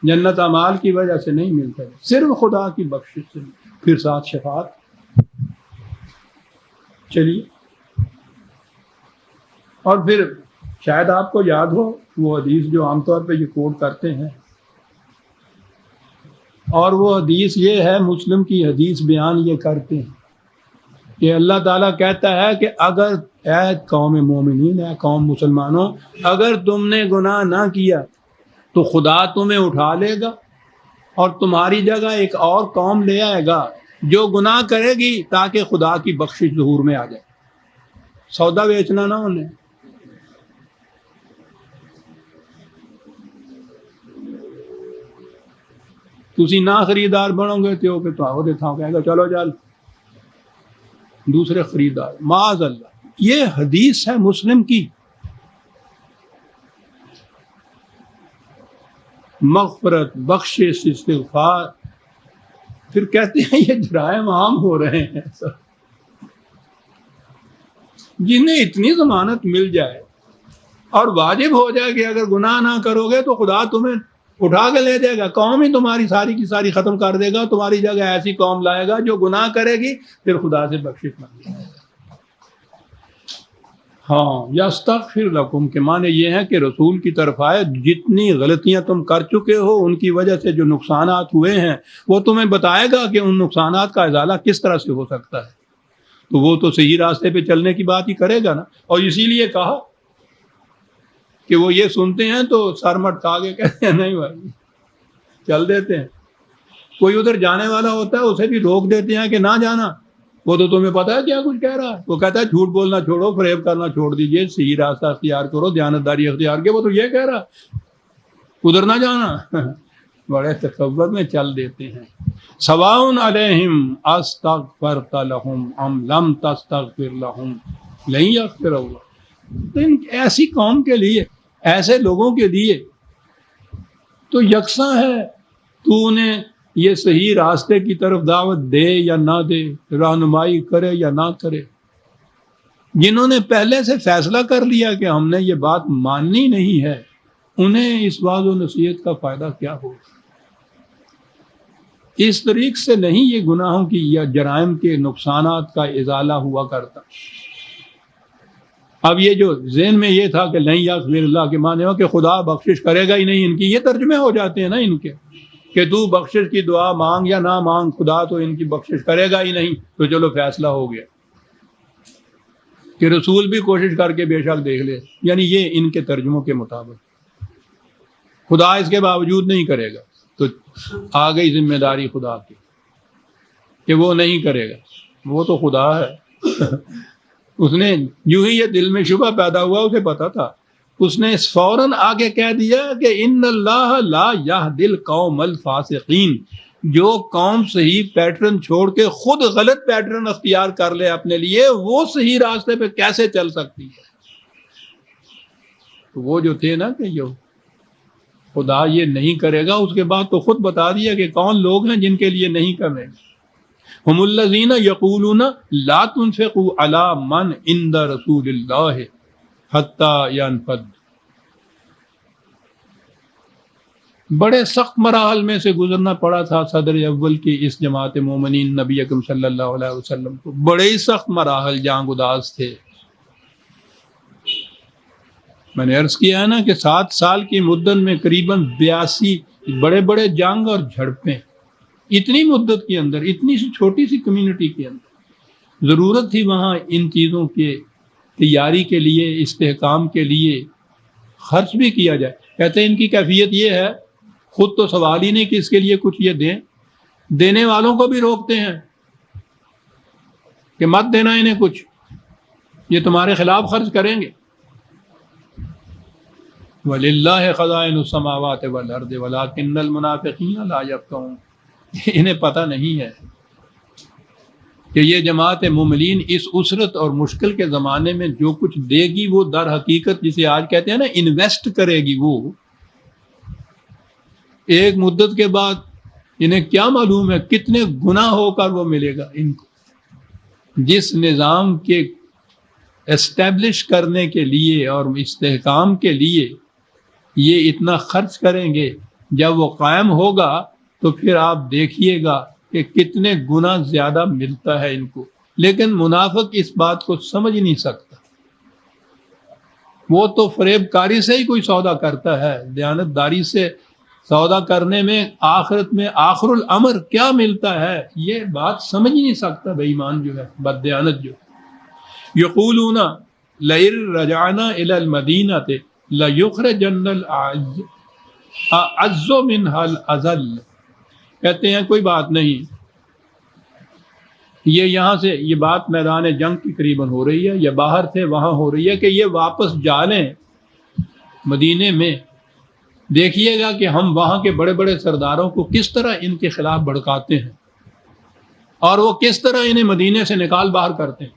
جنت اعمال کی وجہ سے نہیں ملتا، صرف خدا کی بخشش سے، پھر ساتھ شفاعت۔ چلیے، اور پھر شاید آپ کو یاد ہو وہ حدیث جو عام طور پہ یہ کوٹ کرتے ہیں، اور وہ حدیث یہ ہے، مسلم کی حدیث بیان یہ کرتے ہیں کہ اللہ تعالیٰ کہتا ہے کہ اگر اے قوم مومنین، اے قوم مسلمانوں، اگر تم نے گناہ نہ کیا تو خدا تمہیں اٹھا لے گا اور تمہاری جگہ ایک اور قوم لے آئے گا جو گناہ کرے گی تاکہ خدا کی بخشش ظہور میں آ جائے۔ سودا بیچنا نہ انہیں۔ تسی نہ خریدار بنو گے تو کہ تو کہے گا چلو چل دوسرے خریدار، معاذ اللہ۔ یہ حدیث ہے مسلم کی۔ مغفرت، بخشش، استغفار، پھر کہتے ہیں یہ جرائم عام ہو رہے ہیں، جنہیں اتنی ضمانت مل جائے اور واجب ہو جائے کہ اگر گناہ نہ کرو گے تو خدا تمہیں اٹھا کے لے جائے گا، قوم ہی تمہاری ساری کی ساری ختم کر دے گا، تمہاری جگہ ایسی قوم لائے گا جو گناہ کرے گی، پھر خدا سے بخشش مانگے گا۔ ہاں، یستغفر لکم کے معنی یہ ہے کہ رسول کی طرف آئے، جتنی غلطیاں تم کر چکے ہو، ان کی وجہ سے جو نقصانات ہوئے ہیں وہ تمہیں بتائے گا کہ ان نقصانات کا ازالہ کس طرح سے ہو سکتا ہے، تو وہ تو صحیح راستے پہ چلنے کی بات ہی کرے گا نا۔ اور اسی لیے کہا کہ وہ یہ سنتے ہیں تو سر مٹکا کے کہتے ہیں نہیں بھائی چل دیتے ہیں۔ کوئی ادھر جانے والا ہوتا ہے اسے بھی روک دیتے ہیں کہ نہ جانا، وہ تو تمہیں پتا ہے کیا کچھ کہہ رہا ہے، وہ کہتا ہے جھوٹ بولنا چھوڑو، فریب کرنا چھوڑ دیجئے، صحیح راستہ اختیار کرو، دیانتداری اختیار کے، وہ تو یہ کہہ رہا ادھر نہ جانا۔ بڑے تکبر میں چل دیتے ہیں۔ سواء علیہم استغفرت لہم ام لم تستغفر لہم لن یغفر اللہ۔ تو ایسی قوم کے لیے، ایسے لوگوں کے لیے تو یکساں ہے تو انہیں یہ صحیح راستے کی طرف دعوت دے یا نہ دے، رہنمائی کرے یا نہ کرے۔ جنہوں نے پہلے سے فیصلہ کر لیا کہ ہم نے یہ بات ماننی نہیں ہے، انہیں اس وعظ و نصیحت کا فائدہ کیا ہوگا؟ اس طریق سے نہیں یہ گناہوں کی یا جرائم کے نقصانات کا ازالہ ہوا کرتا۔ اب یہ جو ذہن میں یہ تھا کہ نہیں یغفر اللہ کے معنی ہو کہ خدا بخشش کرے گا ہی نہیں، ان کی یہ ترجمے ہو جاتے ہیں نا ان کے، کہ تو بخشش کی دعا مانگ یا نہ مانگ، خدا تو ان کی بخشش کرے گا ہی نہیں، تو چلو فیصلہ ہو گیا کہ رسول بھی کوشش کر کے بے شک دیکھ لے، یعنی یہ ان کے ترجموں کے مطابق خدا اس کے باوجود نہیں کرے گا، تو آ گئی ذمہ داری خدا کی کہ وہ نہیں کرے گا، وہ تو خدا ہے۔ اس نے یوں ہی یہ دل میں شبہ پیدا ہوا، اسے پتا تھا، اس نے فوراً آگے کہہ دیا کہ ان اللہ لا یہدی القوم الفاسقین، جو قوم صحیح پیٹرن چھوڑ کے خود غلط پیٹرن اختیار کر لے اپنے لیے، وہ صحیح راستے پہ کیسے چل سکتی ہے؟ تو وہ جو تھے نا کہ جو خدا یہ نہیں کرے گا، اس کے بعد تو خود بتا دیا کہ کون لوگ ہیں جن کے لیے نہیں کرے گا۔ ہم الذین یقولون لا تنفقوا علی من عند رسول اللہ حتی ینفد۔ بڑے سخت مراحل میں سے گزرنا پڑا تھا صدر اول کی اس جماعت مومنین نبی اکرم صلی اللہ علیہ وسلم کو، بڑے ہی سخت مراحل جاں گداز تھے، میں نے عرض کیا ہے نا کہ 7 سال کی مدت میں قریباً 82 بڑے بڑے جنگ اور جھڑپیں، اتنی مدت کے اندر، اتنی سی چھوٹی سی کمیونٹی کے اندر ضرورت تھی وہاں ان چیزوں کے تیاری کے لیے، استحکام کے لیے خرچ بھی کیا جائے۔ کہتے ہیں ان کی کیفیت یہ ہے، خود تو سوال ہی نہیں کہ اس کے لیے کچھ یہ دیں، دینے والوں کو بھی روکتے ہیں کہ مت دینا انہیں کچھ، یہ تمہارے خلاف خرچ کریں گے۔ وَلِلَّهِ خَزَائِنُ السَّمَاوَاتِ وَالْأَرْضِ وَلَٰكِنَّ الْمُنَافِقِينَ لَا يَفْقَهُونَ۔ انہیں پتہ نہیں ہے کہ یہ جماعت مومنین اس عسرت اور مشکل کے زمانے میں جو کچھ دے گی وہ در حقیقت جسے آج کہتے ہیں نا انویسٹ کرے گی، وہ ایک مدت کے بعد انہیں کیا معلوم ہے کتنے گنا ہو کر وہ ملے گا ان کو۔ جس نظام کے اسٹیبلش کرنے کے لیے اور استحکام کے لیے یہ اتنا خرچ کریں گے، جب وہ قائم ہوگا تو پھر آپ دیکھیے گا کہ کتنے گنا زیادہ ملتا ہے ان کو۔ لیکن منافق اس بات کو سمجھ نہیں سکتا، وہ تو فریب کاری سے ہی کوئی سودا کرتا ہے، دیانت داری سے سودا کرنے میں آخرت میں آخر الامر کیا ملتا ہے یہ بات سمجھ نہیں سکتا بے ایمان جو ہے، بددیانت جو ہے۔ یقولون لئن رجعنا الی المدینہ لیخرجن الاعز منها الاذل، کہتے ہیں کوئی بات نہیں، یہ یہاں سے یہ بات میدان جنگ کی قریباً ہو رہی ہے یا باہر سے وہاں ہو رہی ہے کہ یہ واپس جا لیں مدینے میں، دیکھیے گا کہ ہم وہاں کے بڑے بڑے سرداروں کو کس طرح ان کے خلاف بھڑکاتے ہیں اور وہ کس طرح انہیں مدینے سے نکال باہر کرتے ہیں۔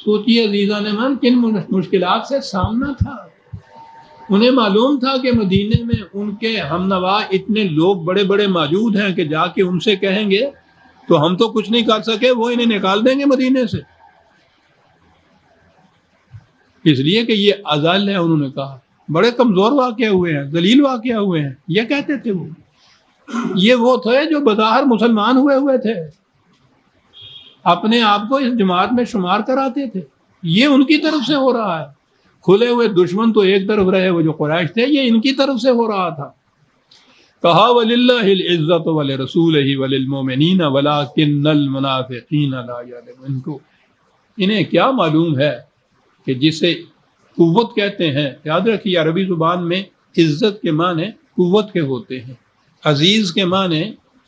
سوچیے عزیزان من کن مشکلات سے سامنا تھا۔ انہیں معلوم تھا کہ مدینے میں ان کے ہم نوا اتنے لوگ بڑے بڑے موجود ہیں کہ جا کے ان سے کہیں گے تو ہم تو کچھ نہیں کر سکے، وہ انہیں نکال دیں گے مدینے سے، اس لیے کہ یہ اذل ہے۔ انہوں نے کہا بڑے کمزور واقع ہوئے ہیں، ذلیل واقع ہوئے ہیں، یہ کہتے تھے وہ تھے جو بظاہر مسلمان ہوئے تھے، اپنے آپ کو اس جماعت میں شمار کراتے تھے، یہ ان کی طرف سے ہو رہا ہے۔ کھلے ہوئے دشمن تو ایک طرف رہے وہ جو قریش تھے، یہ ان کی طرف سے ہو رہا تھا۔ کہا وَلِلَّهِ الْعِزَّةُ وَلِرَسُولِهِ وَلِلْمُؤْمِنِينَ وَلَٰكِنَّ الْمُنَافِقِينَ لَا يَعْلَمُونَ۔ انہیں کیا معلوم ہے کہ جسے قوت کہتے ہیں، یاد رکھیے عربی زبان میں عزت کے معنی قوت کے ہوتے ہیں، عزیز کے معنی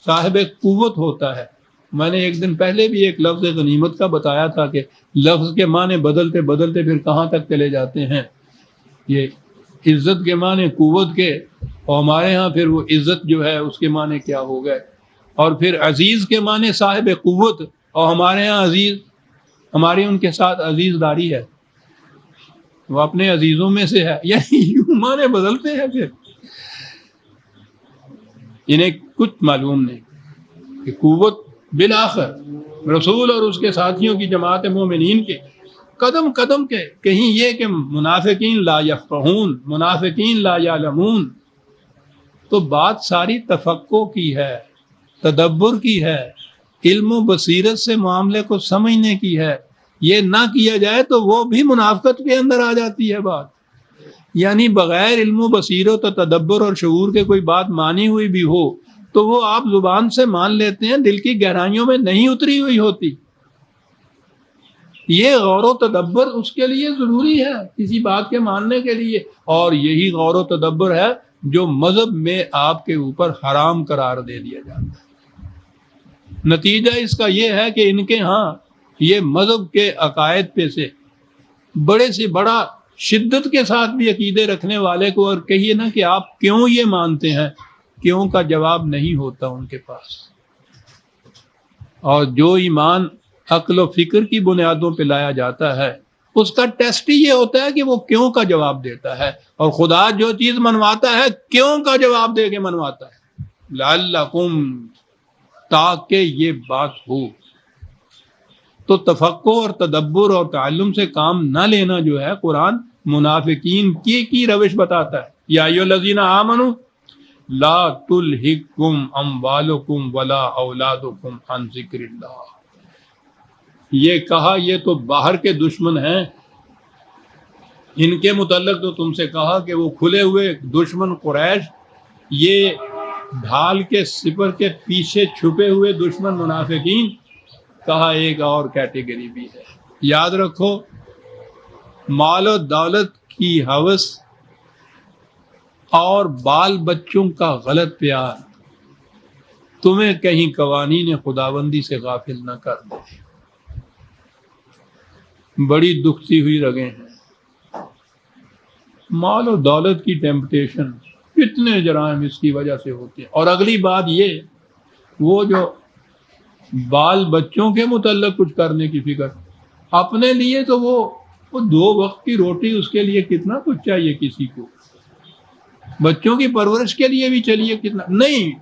صاحب قوت ہوتا ہے۔ میں نے ایک دن پہلے بھی ایک لفظ غنیمت کا بتایا تھا کہ لفظ کے معنی بدلتے بدلتے پھر کہاں تک چلے جاتے ہیں۔ یہ عزت کے معنی قوت کے، اور ہمارے ہاں پھر وہ عزت جو ہے اس کے معنی کیا ہو گئے، اور پھر عزیز کے معنی صاحب قوت، اور ہمارے ہاں عزیز ہماری ان کے ساتھ عزیز داری ہے، وہ اپنے عزیزوں میں سے ہے، یعنی یوں معنی بدلتے ہیں۔ پھر انہیں کچھ معلوم نہیں کہ قوت بالآخر رسول اور اس کے ساتھیوں کی جماعت مومنین کے قدم قدم کے، کہیں یہ کہ منافقین لا یفقہون، منافقین لا یعلمون، تو بات ساری تفقہ کی ہے، تدبر کی ہے، علم و بصیرت سے معاملے کو سمجھنے کی ہے۔ یہ نہ کیا جائے تو وہ بھی منافقت کے اندر آ جاتی ہے بات، یعنی بغیر علم و بصیرت و تدبر اور شعور کے کوئی بات مانی ہوئی بھی ہو تو وہ آپ زبان سے مان لیتے ہیں، دل کی گہرائیوں میں نہیں اتری ہوئی ہوتی۔ یہ غور و تدبر اس کے لیے ضروری ہے کسی بات کے ماننے کے لیے، اور یہی غور و تدبر ہے جو مذہب میں آپ کے اوپر حرام قرار دے دیا جاتا ہے۔ نتیجہ اس کا یہ ہے کہ ان کے ہاں یہ مذہب کے عقائد پہ سے بڑے سے بڑا شدت کے ساتھ بھی عقیدے رکھنے والے کو اور کہیے نا کہ آپ کیوں یہ مانتے ہیں، کیوں کا جواب نہیں ہوتا ان کے پاس۔ اور جو ایمان عقل و فکر کی بنیادوں پہ لایا جاتا ہے اس کا ٹیسٹ ہی یہ ہوتا ہے کہ وہ کیوں کا جواب دیتا ہے، اور خدا جو چیز منواتا ہے کیوں کا جواب دے کے منواتا ہے، لعلکم، تاکہ یہ بات ہو۔ تو تفقہ اور تدبر اور تعلم سے کام نہ لینا جو ہے قرآن منافقین کی روش بتاتا ہے۔ یا ایھا الذین آمنوا لا تلہکم اموالکم ولا اولادکم عن ذکر اللہ۔ یہ کہا یہ تو باہر کے دشمن ہیں، ان کے متعلق تو تم سے کہا کہ وہ کھلے ہوئے دشمن قریش، یہ ڈھال کے سپر کے پیچھے چھپے ہوئے دشمن منافقین، کہا ایک اور کیٹیگری بھی ہے۔ یاد رکھو، مال و دولت کی ہوس اور بال بچوں کا غلط پیار تمہیں کہیں قوانین خداوندی سے غافل نہ کر دے۔ بڑی دکھتی ہوئی رگیں ہیں، مال و دولت کی ٹیمپٹیشن، کتنے جرائم اس کی وجہ سے ہوتے ہیں۔ اور اگلی بات یہ، وہ جو بال بچوں کے متعلق کچھ کرنے کی فکر، اپنے لیے تو وہ 2 وقت کی روٹی، اس کے لیے کتنا کچھ چاہیے کسی کو، بچوں کی پرورش کے لیے بھی چلیے کتنا نہیں،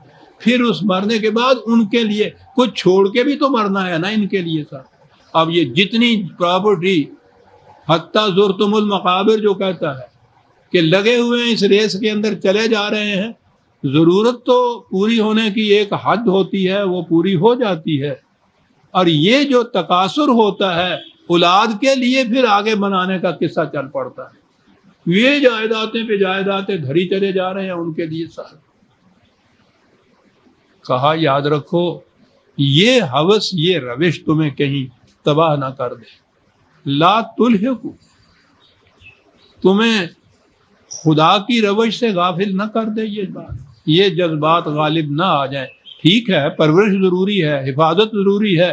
پھر اس مرنے کے بعد ان کے لیے کچھ چھوڑ کے بھی تو مرنا ہے نا ان کے لیے سر۔ اب یہ جتنی پراپرٹی، حتیٰ زرتم المقابر جو کہتا ہے کہ لگے ہوئے ہیں اس ریس کے اندر، چلے جا رہے ہیں، ضرورت تو پوری ہونے کی ایک حد ہوتی ہے، وہ پوری ہو جاتی ہے، اور یہ جو تکاثر ہوتا ہے اولاد کے لیے پھر آگے بنانے کا قصہ چل پڑتا ہے۔ یہ جائیدادیں پہ جائیدادیں دھری چلے جا رہے ہیں ان کے لیے صاحب۔ کہا یاد رکھو، یہ ہوس، یہ روش تمہیں کہیں تباہ نہ کر دے۔ لا تلہکو، تمہیں خدا کی روش سے غافل نہ کر دے یہ بات، یہ جذبات غالب نہ آ جائیں۔ ٹھیک ہے، پرورش ضروری ہے، حفاظت ضروری ہے،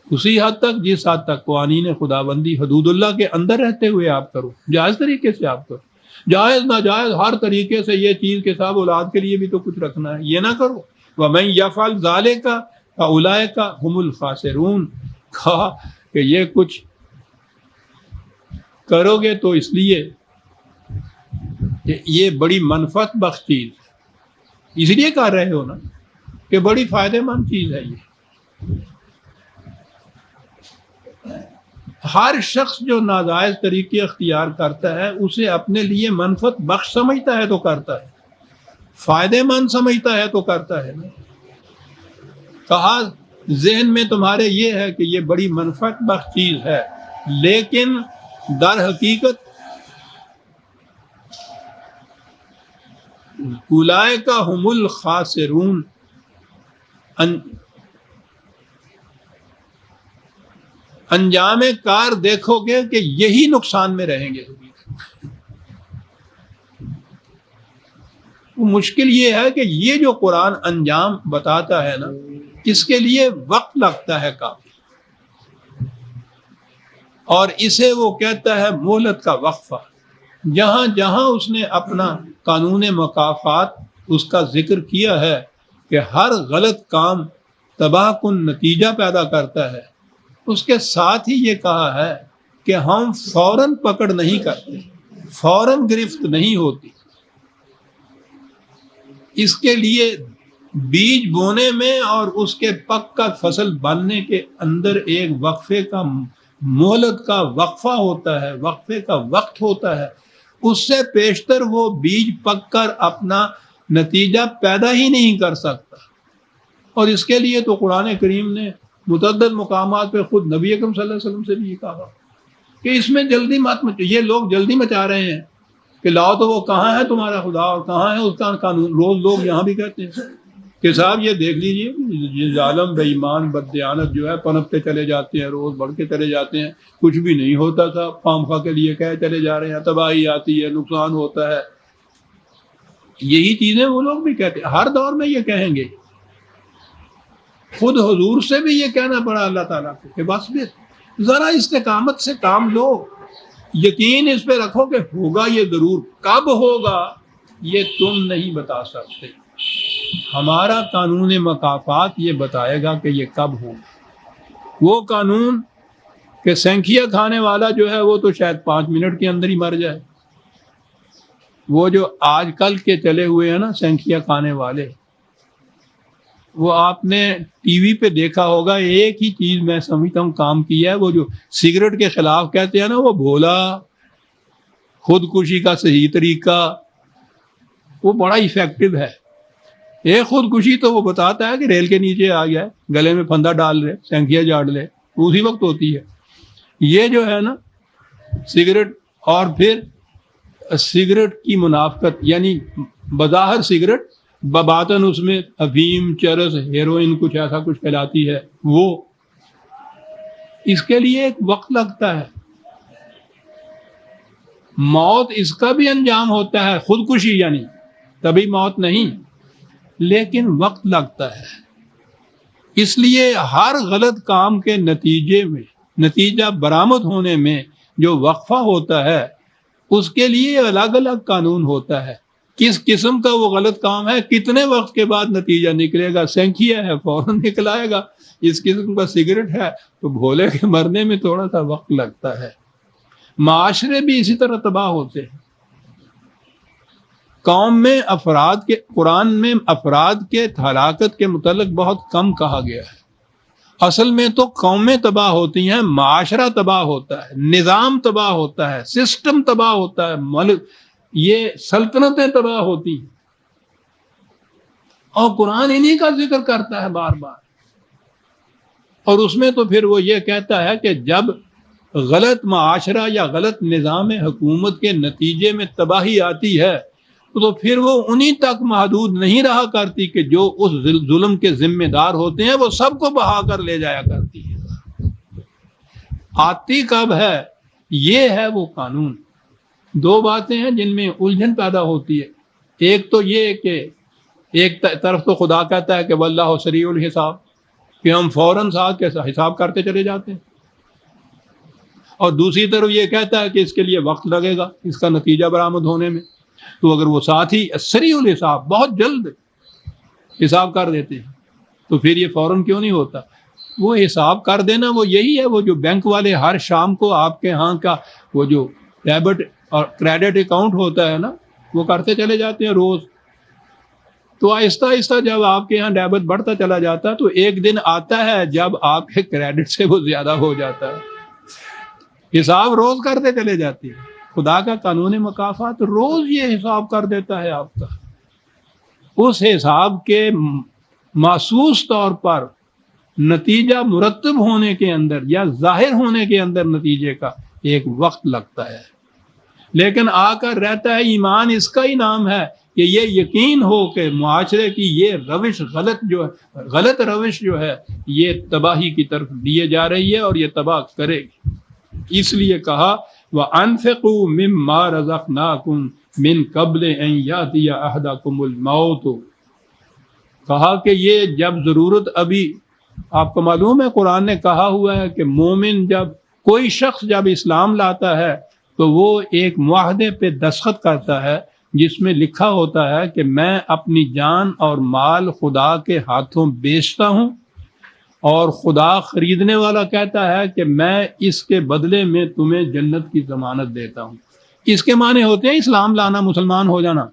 اسی حد تک جس حد تک قوانین خداوندی حدود اللہ کے اندر رہتے ہوئے آپ کرو، جائز طریقے سے آپ کرو۔ جائز ناجائز ہر طریقے سے یہ چیز کے ساتھ اولاد کے لیے بھی تو کچھ رکھنا ہے، یہ نہ کرو۔ وَمَن يَفْعَلْ ذَلِكَ فَأُولَٰئِكَ هُمُ الْخَاسِرُونَ، کہا کہ یہ کچھ کرو گے تو اس لیے کہ یہ بڑی منفعت بخش چیز ہے، اس لیے کر رہے ہو نا کہ بڑی فائدہ مند چیز ہے یہ۔ ہر شخص جو ناجائز طریقے اختیار کرتا ہے اسے اپنے لیے منفعت بخش سمجھتا ہے تو کرتا ہے، فائدہ مند سمجھتا ہے تو کرتا ہے نا۔ کہا ذہن میں تمہارے یہ ہے کہ یہ بڑی منفعت بخش چیز ہے، لیکن در حقیقت اولئک ھم الخاسرون، انجام کار دیکھو گے کہ یہی نقصان میں رہیں گے۔ مشکل یہ ہے کہ یہ جو قرآن انجام بتاتا ہے نا، اس کے لیے وقت لگتا ہے کافی، اور اسے وہ کہتا ہے مہلت کا وقفہ۔ جہاں جہاں اس نے اپنا قانون مکافات اس کا ذکر کیا ہے کہ ہر غلط کام تباہ کن نتیجہ پیدا کرتا ہے، اس کے ساتھ ہی یہ کہا ہے کہ ہم فوراً پکڑ نہیں کرتے، فوراً گرفت نہیں ہوتی۔ اس کے لیے بیج بونے میں اور اس کے پک کا فصل بننے کے اندر ایک وقفے کا، مہلت کا وقفہ ہوتا ہے، وقفے کا وقت ہوتا ہے۔ اس سے پیشتر وہ بیج پک کر اپنا نتیجہ پیدا ہی نہیں کر سکتا۔ اور اس کے لیے تو قرآن کریم نے متعدد مقامات پہ خود نبی اکرم صلی اللہ علیہ وسلم سے بھی کہا کہ اس میں جلدی مت مچو۔ یہ لوگ جلدی مچا رہے ہیں کہ لاؤ تو وہ کہاں ہے تمہارا خدا اور کہاں ہے اس کا قانون۔ روز لوگ یہاں بھی کہتے ہیں کہ صاحب یہ دیکھ لیجئے، یہ ظالم بے ایمان بددیانت جو ہے پنپتے چلے جاتے ہیں، روز بڑھ کے چلے جاتے ہیں، کچھ بھی نہیں ہوتا تھا، خام خواہ کے لیے کہہ چلے جا رہے ہیں، تباہی آتی ہے، نقصان ہوتا ہے۔ یہی چیزیں وہ لوگ بھی کہتے ہیں، ہر دور میں یہ کہیں گے۔ خود حضور سے بھی یہ کہنا پڑا اللہ تعالیٰ کو کہ بس بھی ذرا استقامت سے کام لو، یقین اس پہ رکھو کہ ہوگا یہ ضرور، کب ہوگا یہ تم نہیں بتا سکتے، ہمارا قانون مکافات یہ بتائے گا کہ یہ کب ہوگا۔ وہ قانون کہ سینکھیا کھانے والا جو ہے وہ تو شاید 5 منٹ کے اندر ہی مر جائے۔ وہ جو آج کل کے چلے ہوئے ہیں نا سینکھیا کھانے والے، وہ آپ نے ٹی وی پہ دیکھا ہوگا، ایک ہی چیز میں سمجھتا ہوں کام کیا ہے، وہ جو سگریٹ کے خلاف کہتے ہیں نا، وہ بھولا خودکشی کا صحیح طریقہ، وہ بڑا ایفیکٹو ہے۔ ایک خودکشی تو وہ بتاتا ہے کہ ریل کے نیچے آ گیا ہے، گلے میں پھندا ڈال لے، سینکھیا جاڑ لے، اسی وقت ہوتی ہے۔ یہ جو ہے نا سگریٹ اور پھر سگریٹ کی منافقت، یعنی بظاہر سگریٹ، بباطن اس میں افیم، چرس، ہیروئن کچھ ایسا کچھ کہلاتی ہے، وہ اس کے لیے ایک وقت لگتا ہے. موت اس کا بھی انجام ہوتا ہے، خودکشی یعنی تبھی موت نہیں، لیکن وقت لگتا ہے. اس لیے ہر غلط کام کے نتیجے میں، نتیجہ برآمد ہونے میں جو وقفہ ہوتا ہے، اس کے لیے الگ الگ قانون ہوتا ہے. کس قسم کا وہ غلط کام ہے، کتنے وقت کے بعد نتیجہ نکلے گا. سینکیا ہے فوراً نکل آئے گا. اس قسم کا سگریٹ ہے تو بھولے کے مرنے میں تھوڑا سا وقت لگتا ہے. معاشرے بھی اسی طرح تباہ ہوتے ہیں. قوم میں افراد کے، قرآن میں افراد کے ہلاکت کے متعلق بہت کم کہا گیا ہے. اصل میں تو قومیں تباہ ہوتی ہیں، معاشرہ تباہ ہوتا ہے، نظام تباہ ہوتا ہے، سسٹم تباہ ہوتا ہے، ملک، یہ سلطنتیں تباہ ہوتی ہیں. اور قرآن انہی کا ذکر کرتا ہے بار بار. اور اس میں تو پھر وہ یہ کہتا ہے کہ جب غلط معاشرہ یا غلط نظام حکومت کے نتیجے میں تباہی آتی ہے تو پھر وہ انہی تک محدود نہیں رہا کرتی کہ جو اس ظلم کے ذمہ دار ہوتے ہیں، وہ سب کو بہا کر لے جایا کرتی ہے. آتی کب ہے؟ یہ ہے وہ قانون. دو باتیں ہیں جن میں الجھن پیدا ہوتی ہے. ایک تو یہ کہ ایک طرف تو خدا کہتا ہے کہ واللہ سریع الحساب، کہ ہم فوراً ساتھ کے حساب کرتے چلے جاتے ہیں، اور دوسری طرف یہ کہتا ہے کہ اس کے لیے وقت لگے گا اس کا نتیجہ برآمد ہونے میں. تو اگر وہ ساتھ ہی سریع الحساب، بہت جلد حساب کر دیتے ہیں، تو پھر یہ فوراً کیوں نہیں ہوتا؟ وہ حساب کر دینا وہ یہی ہے، وہ جو بینک والے ہر شام کو آپ کے ہاں کا وہ جو ڈیبٹ اور کریڈٹ اکاؤنٹ ہوتا ہے نا، وہ کرتے چلے جاتے ہیں روز. تو آہستہ آہستہ جب آپ کے یہاں ڈیبٹ بڑھتا چلا جاتا ہے تو ایک دن آتا ہے جب آپ کے کریڈٹ سے وہ زیادہ ہو جاتا ہے. حساب روز کرتے چلے جاتے ہیں. خدا کا قانون مکافات روز یہ حساب کر دیتا ہے آپ کا. اس حساب کے محسوس طور پر نتیجہ مرتب ہونے کے اندر یا ظاہر ہونے کے اندر نتیجے کا ایک وقت لگتا ہے. لیکن آ کر رہتا ہے ایمان، اس کا ہی نام ہے کہ یہ یقین ہو کہ معاشرے کی یہ روش غلط روش جو ہے یہ تباہی کی طرف لیے جا رہی ہے اور یہ تباہ کرے گی. اس لیے کہا وَأَنفِقُوا مِمَّا رَزَقْنَاكُمْ مِن قَبْلِ أَن يَأْتِيَ أَحَدَكُمُ الْمَوْتُ. کہا کہ یہ جب ضرورت، ابھی آپ کو معلوم ہے قرآن نے کہا ہوا ہے کہ مومن جب، کوئی شخص جب اسلام لاتا ہے تو وہ ایک معاہدے پہ دستخط کرتا ہے جس میں لکھا ہوتا ہے کہ میں اپنی جان اور مال خدا کے ہاتھوں بیچتا ہوں، اور خدا خریدنے والا کہتا ہے کہ میں اس کے بدلے میں تمہیں جنت کی ضمانت دیتا ہوں. اس کے معنی ہوتے ہیں اسلام لانا، مسلمان ہو جانا.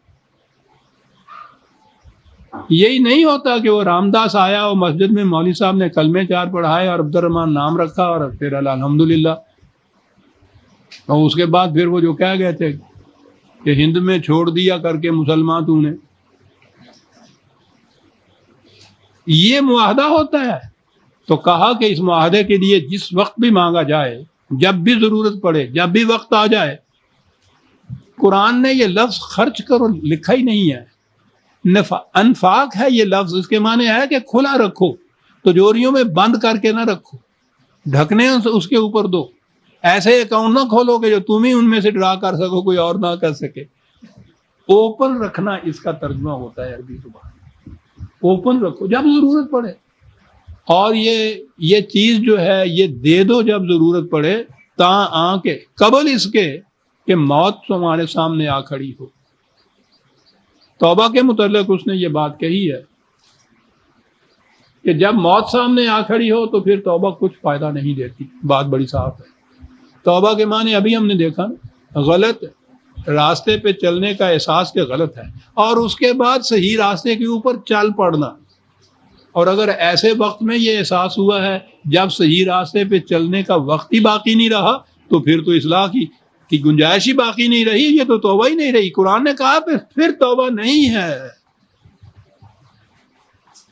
یہی نہیں ہوتا کہ وہ رام داس آیا اور مسجد میں مولوی صاحب نے کلمے 4 پڑھائے اور عبد الرحمن نام رکھا اور پھر الحمدللہ، اور اس کے بعد پھر وہ جو کہہ گئے تھے کہ ہند میں چھوڑ دیا کر کے مسلمان تو نے. یہ معاہدہ ہوتا ہے. تو کہا کہ اس معاہدے کے لیے جس وقت بھی مانگا جائے، جب بھی ضرورت پڑے، جب بھی وقت آ جائے. قرآن نے یہ لفظ خرچ کرو لکھا ہی نہیں ہے، انفاق ہے یہ لفظ. اس کے معنی ہے کہ کھلا رکھو، تجوریوں میں بند کر کے نہ رکھو، ڈھکنے اس کے اوپر دو. ایسے اکاؤنٹ نہ کھولو کہ جو تم ہی ان میں سے ڈرا کر سکو، کوئی اور نہ کر سکے. اوپن رکھنا اس کا ترجمہ ہوتا ہے عربی زبان. اوپن رکھو جب ضرورت پڑے، اور یہ چیز جو ہے یہ دے دو جب ضرورت پڑے، تا آ کے قبل اس کے کہ موت تمہارے سامنے آ کھڑی ہو. توبہ کے متعلق اس نے یہ بات کہی ہے کہ جب موت سامنے آ کھڑی ہو تو پھر توبہ کچھ فائدہ نہیں دیتی. بات بڑی صاف ہے. توبہ کے معنی ابھی ہم نے دیکھا، غلط راستے پہ چلنے کا احساس کہ غلط ہے، اور اس کے بعد صحیح راستے کے اوپر چل پڑنا. اور اگر ایسے وقت میں یہ احساس ہوا ہے جب صحیح راستے پہ چلنے کا وقت ہی باقی نہیں رہا، تو پھر تو اصلاح کی گنجائش ہی باقی نہیں رہی، یہ تو توبہ ہی نہیں رہی. قرآن نے کہا پھر توبہ نہیں ہے.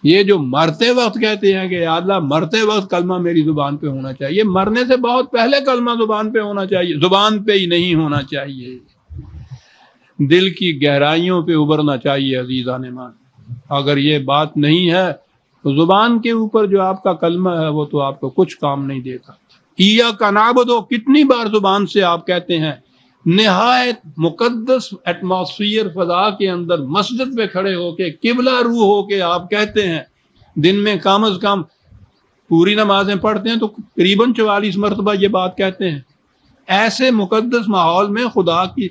یہ جو مرتے وقت کہتے ہیں کہ یا اللہ مرتے وقت کلمہ میری زبان پہ ہونا چاہیے، مرنے سے بہت پہلے کلمہ زبان پہ ہونا چاہیے، زبان پہ ہی نہیں ہونا چاہیے، دل کی گہرائیوں پہ ابھرنا چاہیے عزیزان مان۔ اگر یہ بات نہیں ہے تو زبان کے اوپر جو آپ کا کلمہ ہے وہ تو آپ کو کچھ کام نہیں دیتا۔ ایاک نعبد کتنی بار زبان سے آپ کہتے ہیں، نہایت مقدس ایٹماسفیئر فضا کے اندر مسجد پہ کھڑے ہو کے قبلہ رو ہو کے آپ کہتے ہیں، دن میں کم از کم پوری نمازیں پڑھتے ہیں تو قریباً 44 مرتبہ یہ بات کہتے ہیں۔ ایسے مقدس ماحول میں خدا کی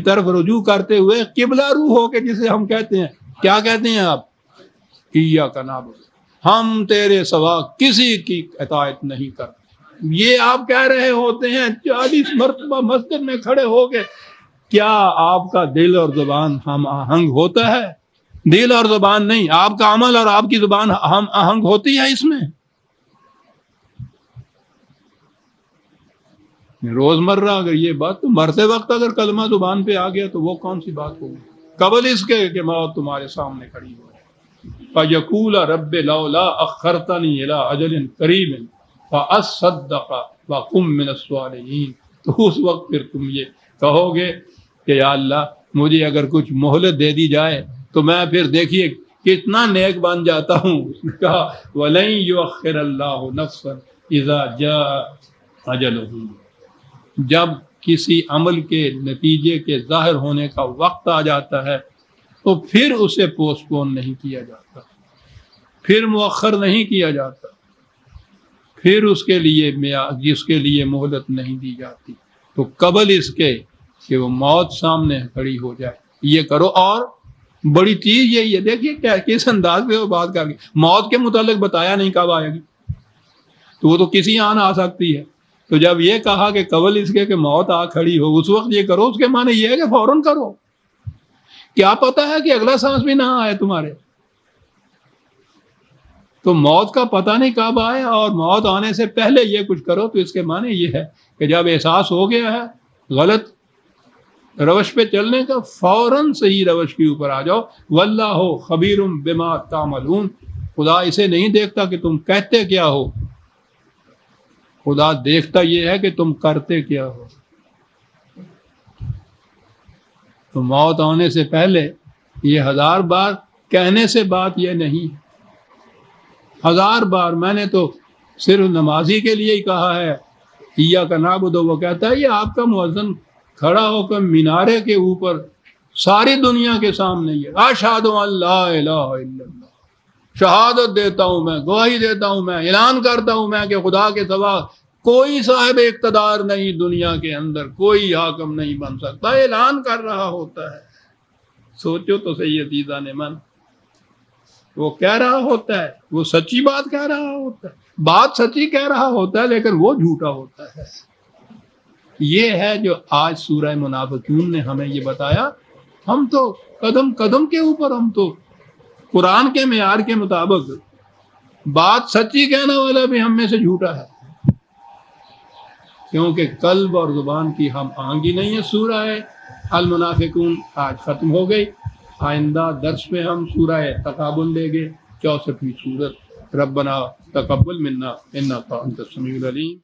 طرف رجوع کرتے ہوئے قبلہ رو ہو کے جسے ہم کہتے ہیں، کیا کہتے ہیں آپ؟ ایاک نعبد، ہم تیرے سوا کسی کی اطاعت نہیں کرتے۔ یہ آپ کہہ رہے ہوتے ہیں 40 مرتبہ مسجد میں کھڑے ہو کے، کیا آپ کا دل اور زبان ہم آہنگ ہوتا ہے؟ دل اور زبان نہیں، آپ کا عمل اور آپ کی زبان ہم آہنگ ہوتی ہے اس میں؟ روزمرہ اگر یہ بات، تو مرتے وقت اگر کلمہ زبان پہ آ گیا تو وہ کون سی بات ہوگی؟ قبل اس کے کہ موت تمہارے سامنے کھڑی ہو فَيَقُولَ رَبِّ لَوْلَا أَخَّرْتَنِي إِلَىٰ أَجَلٍ قَرِيبٍ فَأَصَّدَّقَ وَأَكُن مِّنَ الصَّالِحِينَ، تو اس وقت پھر تم یہ کہو گے کہ یا اللہ مجھے اگر کچھ مہلت دے دی جائے تو میں پھر دیکھیے کتنا نیک بن جاتا ہوں۔ کہا وَلَن يُؤَخِّرَ اللَّهُ نَفْسًا إِذَا جَاءَ أَجَلُهُ، جب کسی عمل کے نتیجے کے ظاہر ہونے کا وقت آ جاتا ہے تو پھر اسے پوسٹ پون نہیں کیا جاتا، پھر مؤخر نہیں کیا جاتا، پھر اس کے لیے مہلت نہیں دی جاتی۔ تو قبل اس کے کہ وہ موت سامنے کھڑی ہو جائے یہ کرو۔ اور بڑی چیز یہی ہے، دیکھیے کیا کس انداز میں وہ بات کر گئی، موت کے متعلق بتایا نہیں کب آئے گی، تو وہ تو کسی آن آ سکتی ہے۔ تو جب یہ کہا کہ قبل اس کے کہ موت آ کھڑی ہو اس وقت یہ کرو، اس کے معنی یہ ہے کہ فوراً کرو۔ کیا پتا ہے کہ اگلا سانس بھی نہ آئے تمہارے، تو موت کا پتہ نہیں کب آئے، اور موت آنے سے پہلے یہ کچھ کرو، تو اس کے معنی یہ ہے کہ جب احساس ہو گیا ہے غلط روش پہ چلنے کا، فوراً صحیح روش کے اوپر آ جاؤ۔ واللہ خبیر بما تعملون، خدا اسے نہیں دیکھتا کہ تم کہتے کیا ہو، خدا دیکھتا یہ ہے کہ تم کرتے کیا ہو۔ تو موت آنے سے پہلے یہ 1000 بار کہنے سے بات یہ نہیں، 1000 بار میں نے تو صرف نمازی کے لیے ہی کہا ہے ایاک نعبد، وہ کہتا ہے یہ آپ کا مؤذن کھڑا ہو کر مینارے کے اوپر ساری دنیا کے سامنے یہ اشہد ان لا الہ الا اللہ، شہادت دیتا ہوں میں، گواہی دیتا ہوں میں، اعلان کرتا ہوں میں کہ خدا کے سوا کوئی صاحب اقتدار نہیں، دنیا کے اندر کوئی حاکم نہیں بن سکتا، اعلان کر رہا ہوتا ہے۔ سوچو تو صحیح عزیزان من، وہ کہہ رہا ہوتا ہے، وہ سچی بات کہہ رہا ہوتا ہے، بات سچی کہہ رہا ہوتا ہے لیکن وہ جھوٹا ہوتا ہے۔ یہ ہے جو آج سورہ منافقون نے ہمیں یہ بتایا۔ ہم تو قدم قدم کے اوپر، ہم تو قرآن کے معیار کے مطابق بات سچی کہنے والا بھی ہم میں سے جھوٹا ہے، کیونکہ قلب اور زبان کی ہم آہنگی نہیں ہے۔ سورہ المنافقون آج ختم ہو گئی، آئندہ درس میں ہم سورہ تغابن لیں گے، 64ویں سورت۔ ربنا تقبل منا انک انت السمیع العلیم۔